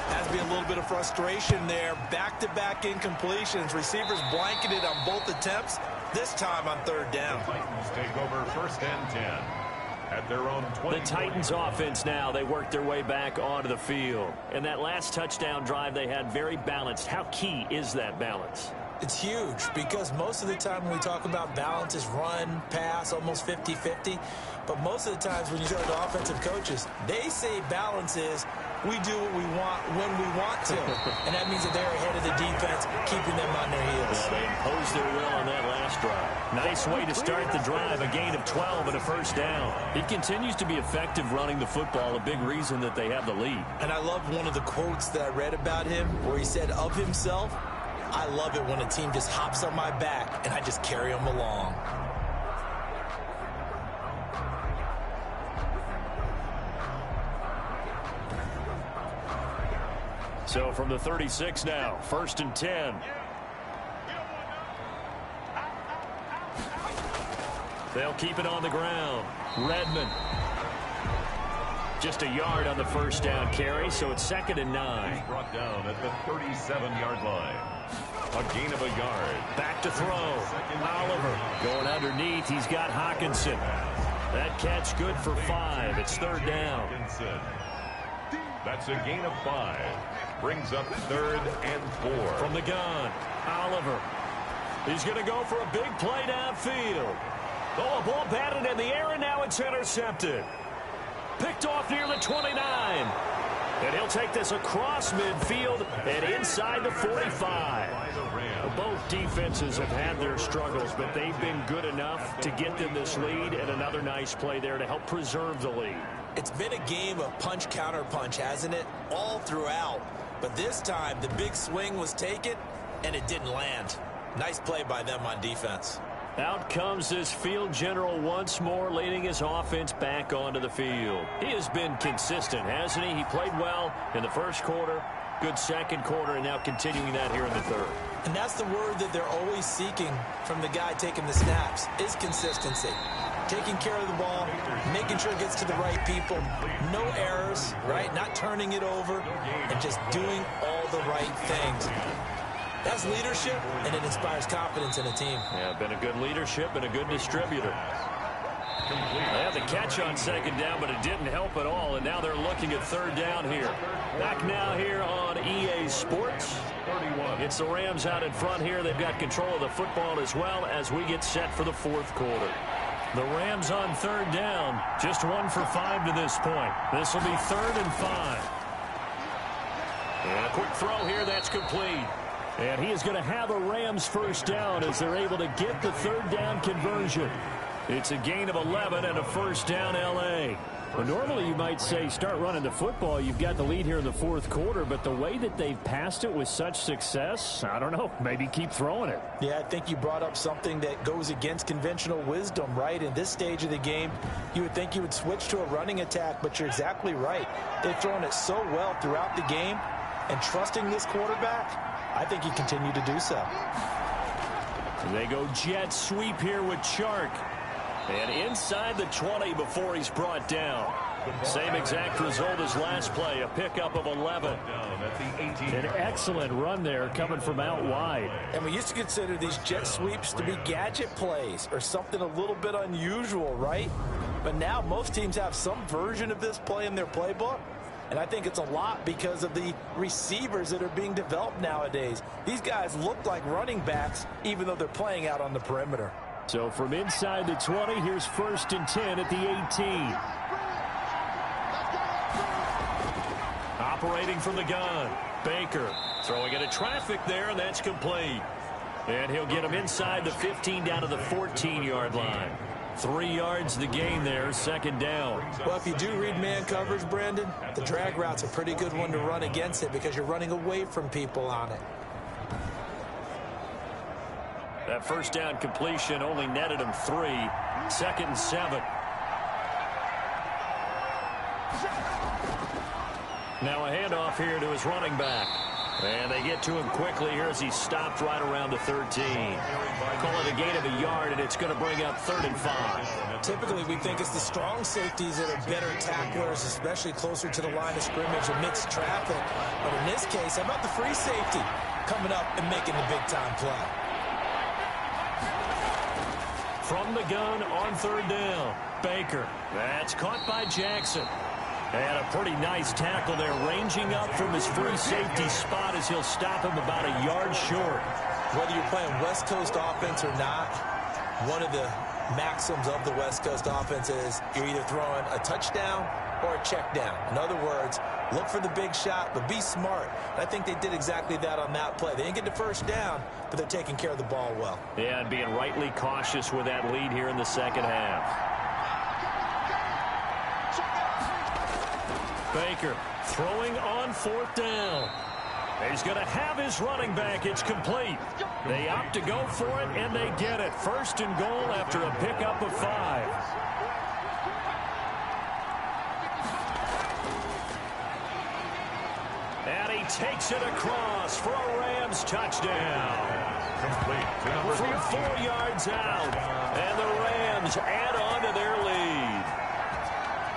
Has to be a little bit of frustration there. Back-to-back incompletions. Receivers blanketed on both attempts, this time on third down. The Titans take over first and 10 at their own 20. The Titans offense now, they work their way back onto the field. And that last touchdown drive they had very balanced. How key is that balance? It's huge because most of the time when we talk about balance is run, pass, almost 50-50. But most of the times when you talk to offensive coaches, they say balance is we do what we want when we want to. And that means that they're ahead of the defense, keeping them on their heels. Yeah, they imposed their will on that last drive. Nice way to start the drive, a gain of 12 and a first down. It continues to be effective running the football, a big reason that they have the lead. And I love one of the quotes that I read about him where he said of himself, I love it when a team just hops on my back and I just carry them along. So from the 36 now, first and 10. They'll keep it on the ground. Redmond. Just a yard on the first down carry, so it's second and 9. He's brought down at the 37-yard line. A gain of a yard. Back to throw. Oliver going underneath. He's got Hawkinson. That catch good for 5. It's third down. That's a gain of 5. Brings up 3rd and 4. From the gun, Oliver. He's going to go for a big play downfield. Oh, a ball batted in the air, and now it's intercepted. Picked off near the 29. And he'll take this across midfield and inside the 45. Both defenses have had their struggles, but they've been good enough to get them this lead, and another nice play there to help preserve the lead. It's been a game of punch-counter-punch, hasn't it? All throughout. But this time, the big swing was taken, and it didn't land. Nice play by them on defense. Out comes this field general once more, leading his offense back onto the field. He has been consistent, hasn't he? He played well in the first quarter, good second quarter, and now continuing that here in the third. And that's the word that they're always seeking from the guy taking the snaps, is consistency. Taking care of the ball, making sure it gets to the right people, no errors, right? Not turning it over, and just doing all the right things. That's leadership, and it inspires confidence in a team. Yeah, been a good leadership and a good distributor. They had the catch on second down, but it didn't help at all, and now they're looking at third down here. Back now here on EA Sports. It's the Rams out in front here. They've got control of the football as well as we get set for the fourth quarter. The Rams on third down, just 1 for 5 to this point. This will be 3rd and 5. And a quick throw here, that's complete. And he is going to have a Rams first down as they're able to get the third down conversion. It's a gain of 11 and a first down L.A. Well, normally you might say start running the football. You've got the lead here in the fourth quarter, but the way that they've passed it with such success, I don't know, maybe keep throwing it. Yeah, I think you brought up something that goes against conventional wisdom, right? In this stage of the game, you would think you would switch to a running attack, but you're exactly right. They've thrown it so well throughout the game, and trusting this quarterback, I think you continue to do so. They go jet sweep here with Chark. And inside the 20 before he's brought down. Same exact result as last play, a pickup of 11. An excellent run there coming from out wide. And we used to consider these jet sweeps to be gadget plays or something a little bit unusual, right? But now most teams have some version of this play in their playbook. And I think it's a lot because of the receivers that are being developed nowadays. These guys look like running backs even though they're playing out on the perimeter. So from inside the 20, here's 1st and 10 at the 18. Operating from the gun, Baker throwing into traffic there, and that's complete. And he'll get him inside the 15 down to the 14-yard line. 3 yards the gain there, 2nd down. Well, if you do read man coverage, Brandon, the drag route's a pretty good one to run against it because you're running away from people on it. That first down completion only netted him 3. 2nd and 7. Now a handoff here to his running back. And they get to him quickly here as he stopped right around the 13. Call it a gain of a yard, and it's going to bring up 3rd and 5. Typically, we think it's the strong safeties that are better tacklers, especially closer to the line of scrimmage amidst traffic. But in this case, how about the free safety coming up and making the big-time play? From the gun on 3rd down, Baker. That's caught by Jackson. And a pretty nice tackle there, ranging up from his free safety spot as he'll stop him about a yard short. Whether you're playing West Coast offense or not, one of the maxims of the West Coast offense is you're either throwing a touchdown or a check down. In other words, look for the big shot, but be smart. And I think they did exactly that on that play. They didn't get the first down, but they're taking care of the ball well. Yeah, and being rightly cautious with that lead here in the second half. Baker throwing on 4th down. He's going to have his running back. It's complete. They opt to go for it, and they get it. 1st and goal after a pickup of 5. And he takes it across for a Rams touchdown. From 4 yards out. And the Rams add on to their lead.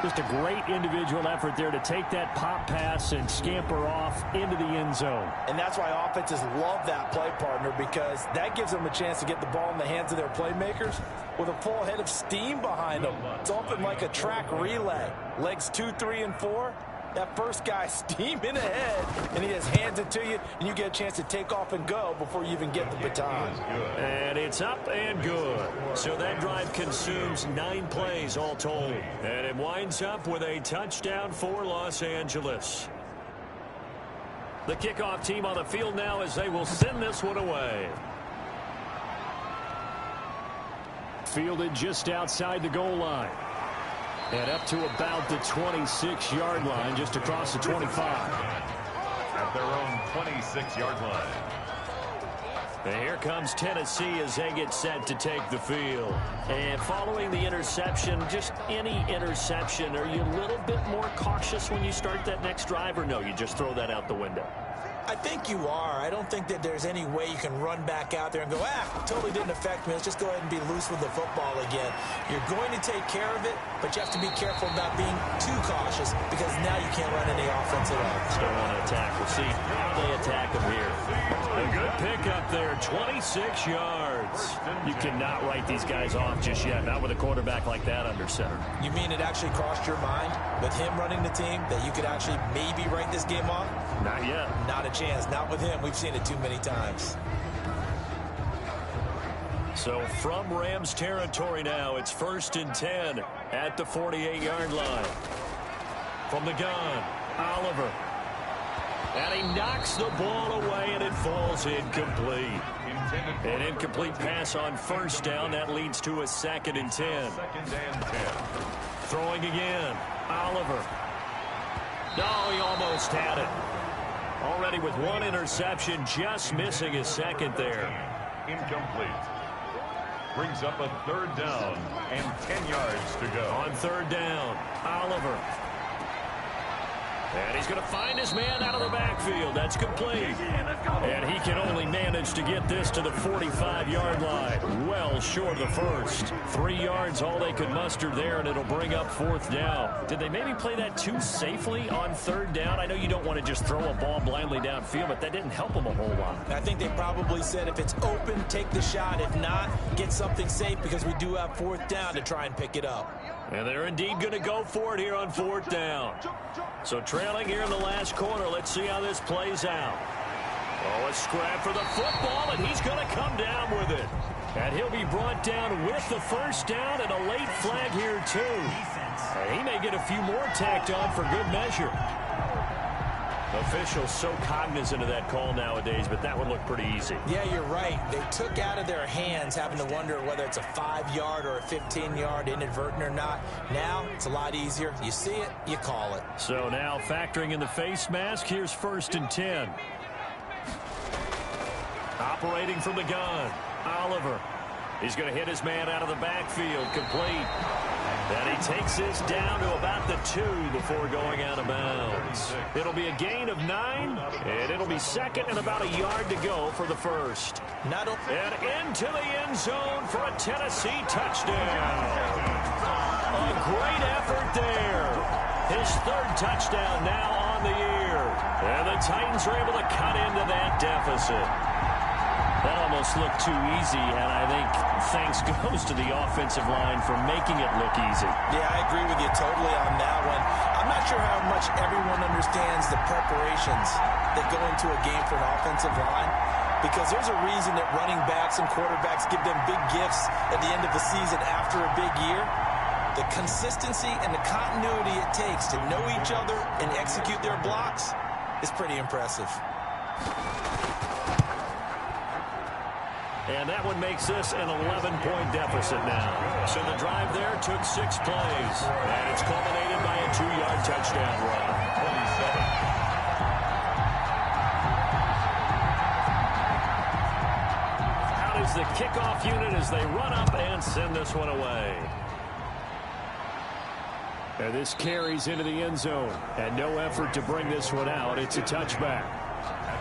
Just a great individual effort there to take that pop pass and scamper off into the end zone. And that's why offenses love that play, partner, because that gives them a chance to get the ball in the hands of their playmakers with a full head of steam behind them. It's often like a track relay. Legs 2, 3, and 4. That first guy steaming ahead, and he just hands it to you, and you get a chance to take off and go before you even get the baton. And it's up and good. So that drive consumes 9 plays all told. And it winds up with a touchdown for Los Angeles. The kickoff team on the field now as they will send this one away. Fielded just outside the goal line. And up to about the 26-yard line, just across the 25. At their own 26-yard line. And here comes Tennessee as they get set to take the field. And following the interception, just any interception, are you a little bit more cautious when you start that next drive, or no, you just throw that out the window? I think you are. I don't think that there's any way you can run back out there and go, totally didn't affect me. Let's just go ahead and be loose with the football again. You're going to take care of it, but you have to be careful about being too cautious because now you can't run any offense at all. Still want to attack. We'll see how they attack him here. A good pickup there, 26 yards. You cannot write these guys off just yet, not with a quarterback like that under center. You mean it actually crossed your mind with him running the team that you could actually maybe write this game off? Not yet. Not a chance. Not with him. We've seen it too many times. So from Rams territory now, it's 1st and 10 at the 48-yard line. From the gun, Oliver. And he knocks the ball away, and it falls incomplete. An incomplete pass on 1st down. That leads to a 2nd and 10. 2nd and 10. Throwing again, Oliver. No, he almost had it. Already with 1 interception, just missing his 2nd there. Incomplete. Brings up a 3rd down and 10 yards to go. On 3rd down, Oliver. And he's going to find his man out of the backfield. That's complete. And he can only manage to get this to the 45-yard line. Well short of the first. 3 yards, all they could muster there, and it'll bring up 4th down. Did they maybe play that too safely on 3rd down? I know you don't want to just throw a ball blindly downfield, but that didn't help them a whole lot. I think they probably said if it's open, take the shot. If not, get something safe because we do have 4th down to try and pick it up. And they're indeed going to go for it here on 4th down. So trailing here in the last quarter. Let's see how this plays out. Oh, a scrap for the football, and he's going to come down with it. And he'll be brought down with the 1st down and a late flag here, too. And he may get a few more tacked on for good measure. Officials so cognizant of that call nowadays, but that would look pretty easy. Yeah, you're right. They took out of their hands having to wonder whether it's a 5-yard or a 15-yard inadvertent or not. Now, it's a lot easier. You see it, you call it. So now factoring in the face mask, here's 1st and 10. Operating from the gun, Oliver. He's going to hit his man out of the backfield, complete. And he takes this down to about the 2 before going out of bounds. It'll be a gain of 9, and it'll be 2nd and about a yard to go for the 1st. And into the end zone for a Tennessee touchdown. A great effort there. His 3rd touchdown now on the year. And the Titans are able to cut into that deficit. That almost looked too easy, and I think thanks goes to the offensive line for making it look easy. Yeah, I agree with you totally on that one. I'm not sure how much everyone understands the preparations that go into a game for an offensive line, because there's a reason that running backs and quarterbacks give them big gifts at the end of the season after a big year. The consistency and the continuity it takes to know each other and execute their blocks is pretty impressive. And that one makes this an 11-point deficit now. So the drive there took 6 plays. And it's culminated by a 2-yard touchdown run. 27. Out is the kickoff unit as they run up and send this one away. And this carries into the end zone. And no effort to bring this one out. It's a touchback.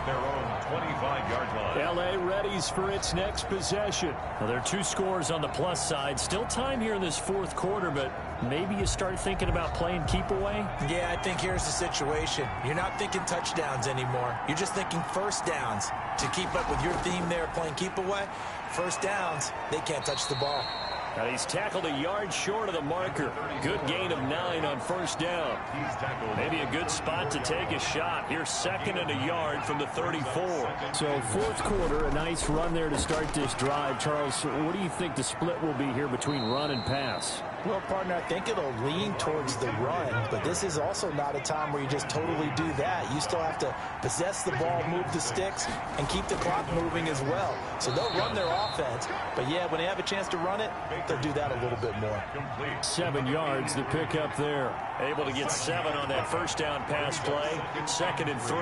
at their own 25-yard line. L.A. readies for its next possession. Well, there are 2 scores on the plus side. Still time here in this fourth quarter, but maybe you start thinking about playing keep away? Yeah, I think here's the situation. You're not thinking touchdowns anymore. You're just thinking first downs. To keep up with your theme there, playing keep away, first downs, they can't touch the ball. And he's tackled a yard short of the marker. Good gain of 9 on first down. Maybe a good spot to take a shot. Here's 2nd and a yard from the 34. So fourth quarter, a nice run there to start this drive. Charles, what do you think the split will be here between run and pass? Well, partner, I think it'll lean towards the run, but this is also not a time where you just totally do that. You still have to possess the ball, move the sticks, and keep the clock moving as well. So they'll run their offense, but yeah, when they have a chance to run it, they'll do that a little bit more. 7 yards, the pickup there. Able to get 7 on that first down pass play. 2nd and 3.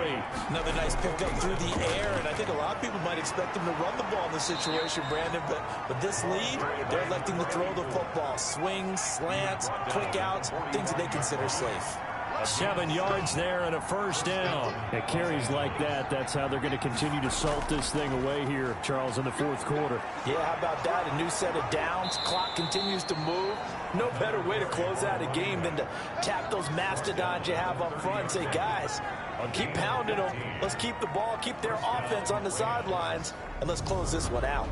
Another nice pickup through the air, and I think a lot of people might expect them to run the ball in this situation, Brandon, but with this lead, they're electing to throw the football. Swings, slants, quick outs, things that they consider safe. 7 yards there and a first down. It carries like that. That's how they're going to continue to salt this thing away here, Charles, in the fourth quarter. Yeah, how about that? A new set of downs. Clock continues to move. No better way to close out a game than to tap those mastodons you have up front and say, guys, keep pounding them. Let's keep the ball, keep their offense on the sidelines, and let's close this one out.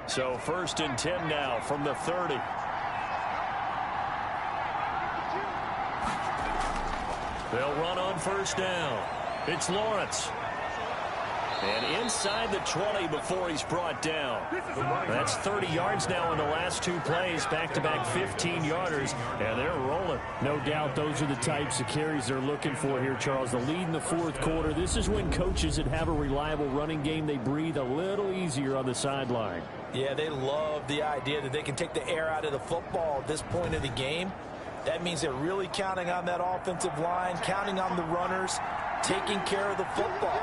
So 1st and 10 now from the 30. They'll run on first down. It's Lawrence. And inside the 20 before he's brought down. That's 30 yards now in the last 2 plays. Back-to-back 15-yarders. And they're rolling. No doubt those are the types of carries they're looking for here, Charles. The lead in the fourth quarter. This is when coaches that have a reliable running game, they breathe a little easier on the sideline. Yeah, they love the idea that they can take the air out of the football at this point of the game. That means they're really counting on that offensive line, counting on the runners, taking care of the football.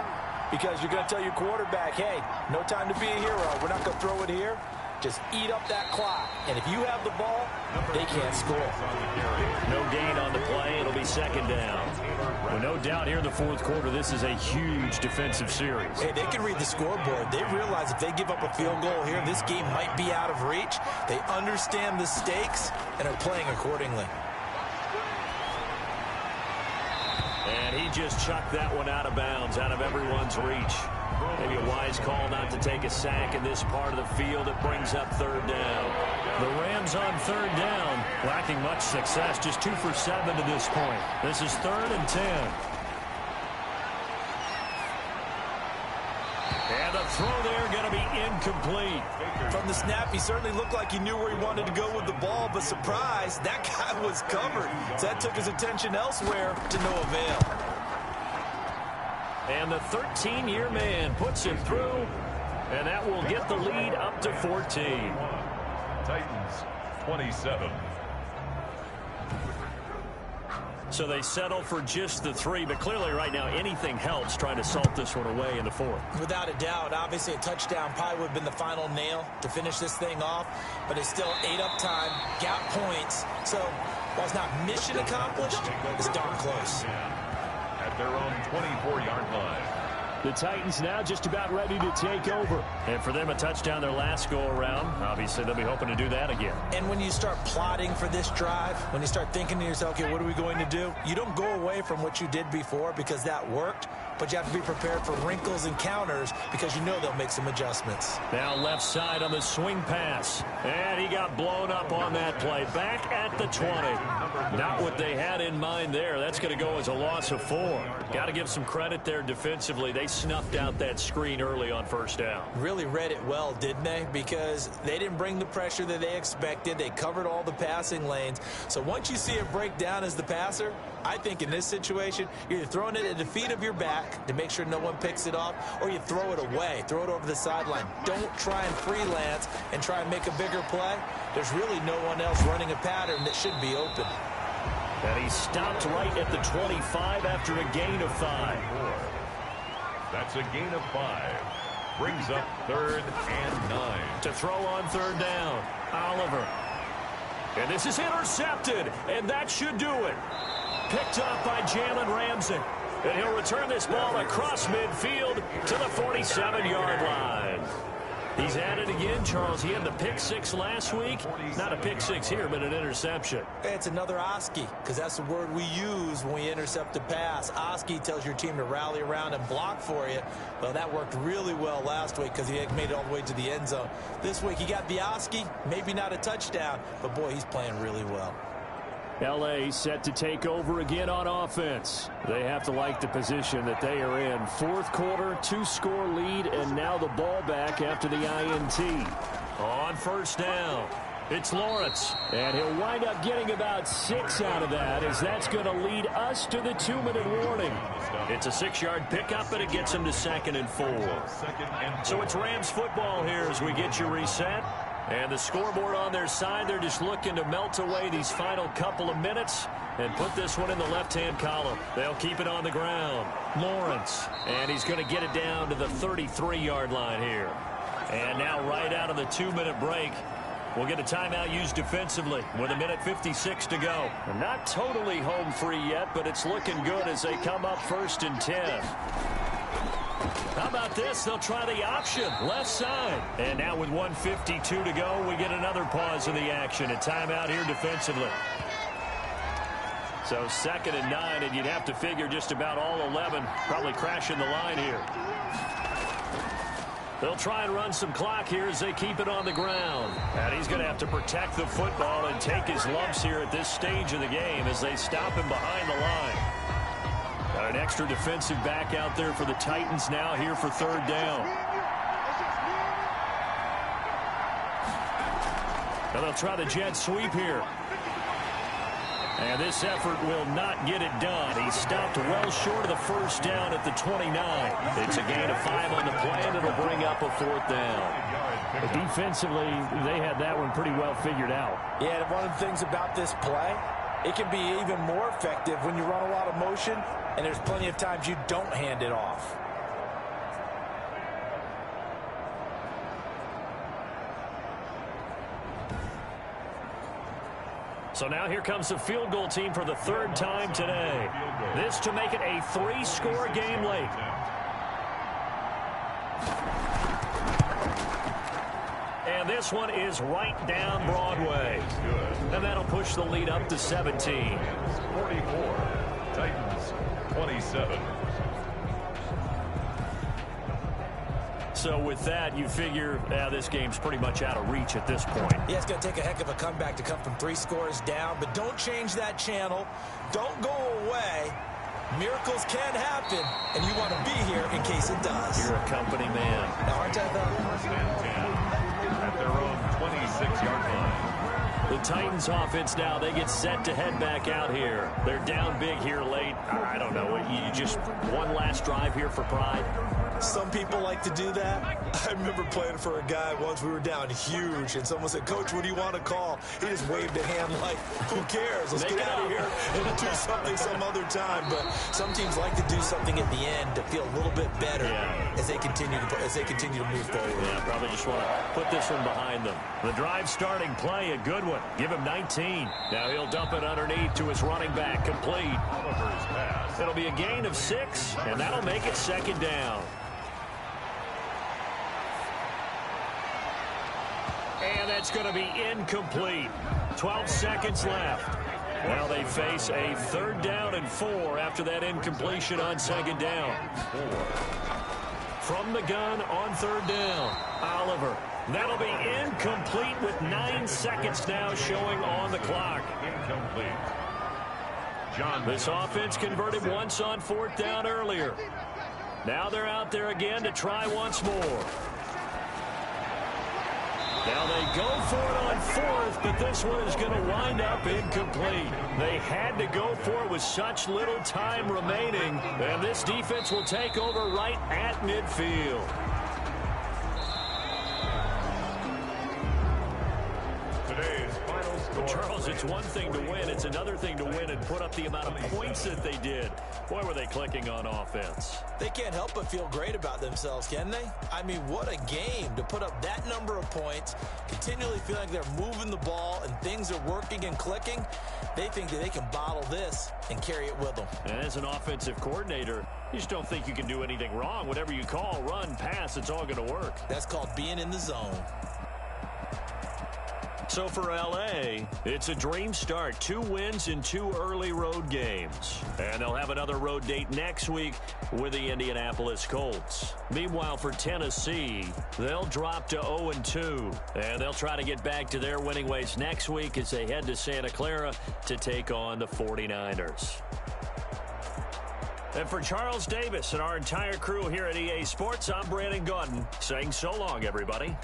Because you're going to tell your quarterback, hey, no time to be a hero. We're not going to throw it here. Just eat up that clock. And if you have the ball, they can't score. No gain on the play. It'll be 2nd down. Well, no doubt here in the fourth quarter, this is a huge defensive series. Hey, they can read the scoreboard. They realize if they give up a field goal here, this game might be out of reach. They understand the stakes and are playing accordingly. And he just chucked that one out of bounds, out of everyone's reach. Maybe a wise call not to take a sack in this part of the field. It brings up 3rd down. The Rams on 3rd down, lacking much success, just 2 for 7 to this point. This is 3rd and 10. And the throw there going to be incomplete. From the snap, he certainly looked like he knew where he wanted to go with the ball, but surprise, that guy was covered. So that took his attention elsewhere to no avail. And the 13-year man puts it through, and that will get the lead up to 14. Titans 27. So they settle for just the 3, but clearly right now anything helps trying to salt this one away in the fourth. Without a doubt, obviously a touchdown probably would have been the final nail to finish this thing off, but it's still 8 up time, got points. So while it's not mission accomplished, it's darn close. At their own 24-yard line. The Titans now just about ready to take over. And for them, a touchdown their last go-around. Obviously, they'll be hoping to do that again. And when you start plotting for this drive, when you start thinking to yourself, okay, what are we going to do? You don't go away from what you did before because that worked, but you have to be prepared for wrinkles and counters because you know they'll make some adjustments. Now left side on the swing pass. And he got blown up on that play. Back at the 20. Not what they had in mind there. That's going to go as a loss of 4. Got to give some credit there defensively. They snuffed out that screen early on first down. Really read it well, didn't they? Because they didn't bring the pressure that they expected. They covered all the passing lanes. So once you see it break down as the passer, I think in this situation, you're either throwing it at the feet of your back to make sure no one picks it off, or you throw it away, throw it over the sideline. Don't try and freelance and try and make a bigger play. There's really no one else running a pattern that should be open. And he stopped right at the 25 after a gain of 5. That's a gain of 5. Brings up 3rd and 9. To throw on 3rd down, Oliver. And this is intercepted, and that should do it. Picked up by Jalen Ramsey. And he'll return this ball across midfield to the 47-yard line. He's at it again, Charles. He had the pick 6 last week. Not a pick 6 here, but an interception. It's another Oski, because that's the word we use when we intercept a pass. Oski tells your team to rally around and block for you. Well, that worked really well last week because he made it all the way to the end zone. This week he got the Oski, maybe not a touchdown, but boy, he's playing really well. L.A. set to take over again on offense. They have to like the position that they are in. 4th quarter, 2-score lead, and now the ball back after the INT. On 1st down, it's Lawrence. And he'll wind up getting about 6 out of that, as that's going to lead us to the 2-minute warning. It's a 6-yard pickup, but it gets him to 2nd and 4. So it's Rams football here as we get you reset. And the scoreboard on their side, they're just looking to melt away these final couple of minutes and put this one in the left-hand column. They'll keep it on the ground. Lawrence, and he's going to get it down to the 33-yard line here. And now right out of the 2-minute break, we'll get a timeout used defensively with 1:56 to go. And not totally home free yet, but it's looking good as they come up 1st and 10. How about this? They'll try the option, left side. And now with 1:52 to go, we get another pause in the action. A timeout here defensively. So 2nd and 9, and you'd have to figure just about all 11 probably crashing the line here. They'll try and run some clock here as they keep it on the ground. And he's going to have to protect the football and take his lumps here at this stage of the game as they stop him behind the line. Got an extra defensive back out there for the Titans now here for 3rd down. Now they'll try the jet sweep here. And this effort will not get it done. He stopped well short of the 1st down at the 29. It's a gain of 5 on the play, and it'll bring up a 4th down. But defensively, they had that one pretty well figured out. Yeah, and one of the things about this play, it can be even more effective when you run a lot of motion, and there's plenty of times you don't hand it off. So now here comes the field goal team for the 3rd time today. This to make it a 3-score game late. And this one is right down Broadway. And that'll push the lead up to 17. 44. Titans 27. So with that, you figure this game's pretty much out of reach at this point. Yeah, it's going to take a heck of a comeback to come from 3 scores down, but don't change that channel. Don't go away. Miracles can happen, and you want to be here in case it does. You're a company man. Now, aren't I, though? 1st and 10 at their own 26-yard line. The Titans offense now, they get set to head back out here. They're down big here late. I don't know. You just one last drive here for pride. Some people like to do that. I remember playing for a guy once. We were down huge, and someone said, "Coach, what do you want to call?" He just waved a hand like, "Who cares? Let's get out of here and do something some other time." But some teams like to do something at the end to feel a little bit better as they continue to move forward. Yeah, probably just want to put this one behind them. The drive starting play, a good one. Give him 19. Now he'll dump it underneath to his running back, complete. Oliver's pass. It'll be a gain of 6, and that'll make it 2nd down. And that's going to be incomplete. 12 seconds left. Now they face a 3rd down and 4 after that incompletion on 2nd down. From the gun on 3rd down, Oliver. That'll be incomplete with 9 seconds now showing on the clock. Incomplete. This offense converted once on 4th down earlier. Now they're out there again to try once more. Now they go for it on 4th, but this one is going to wind up incomplete. They had to go for it with such little time remaining, and this defense will take over right at midfield. Today's final score. score. Charles, it's one thing to win. It's another thing to win and put up the amount of points that they did. Boy, were they clicking on offense. They can't help but feel great about themselves, can they? I mean, what a game to put up that number of points, continually feel like they're moving the ball and things are working and clicking. They think that they can bottle this and carry it with them. And as an offensive coordinator, you just don't think you can do anything wrong. Whatever you call, run, pass, it's all going to work. That's called being in the zone. So for L.A., it's a dream start. 2 wins in 2 early road games. And they'll have another road date next week with the Indianapolis Colts. Meanwhile, for Tennessee, they'll drop to 0-2. And they'll try to get back to their winning ways next week as they head to Santa Clara to take on the 49ers. And for Charles Davis and our entire crew here at EA Sports, I'm Brandon Gaudin saying so long, everybody.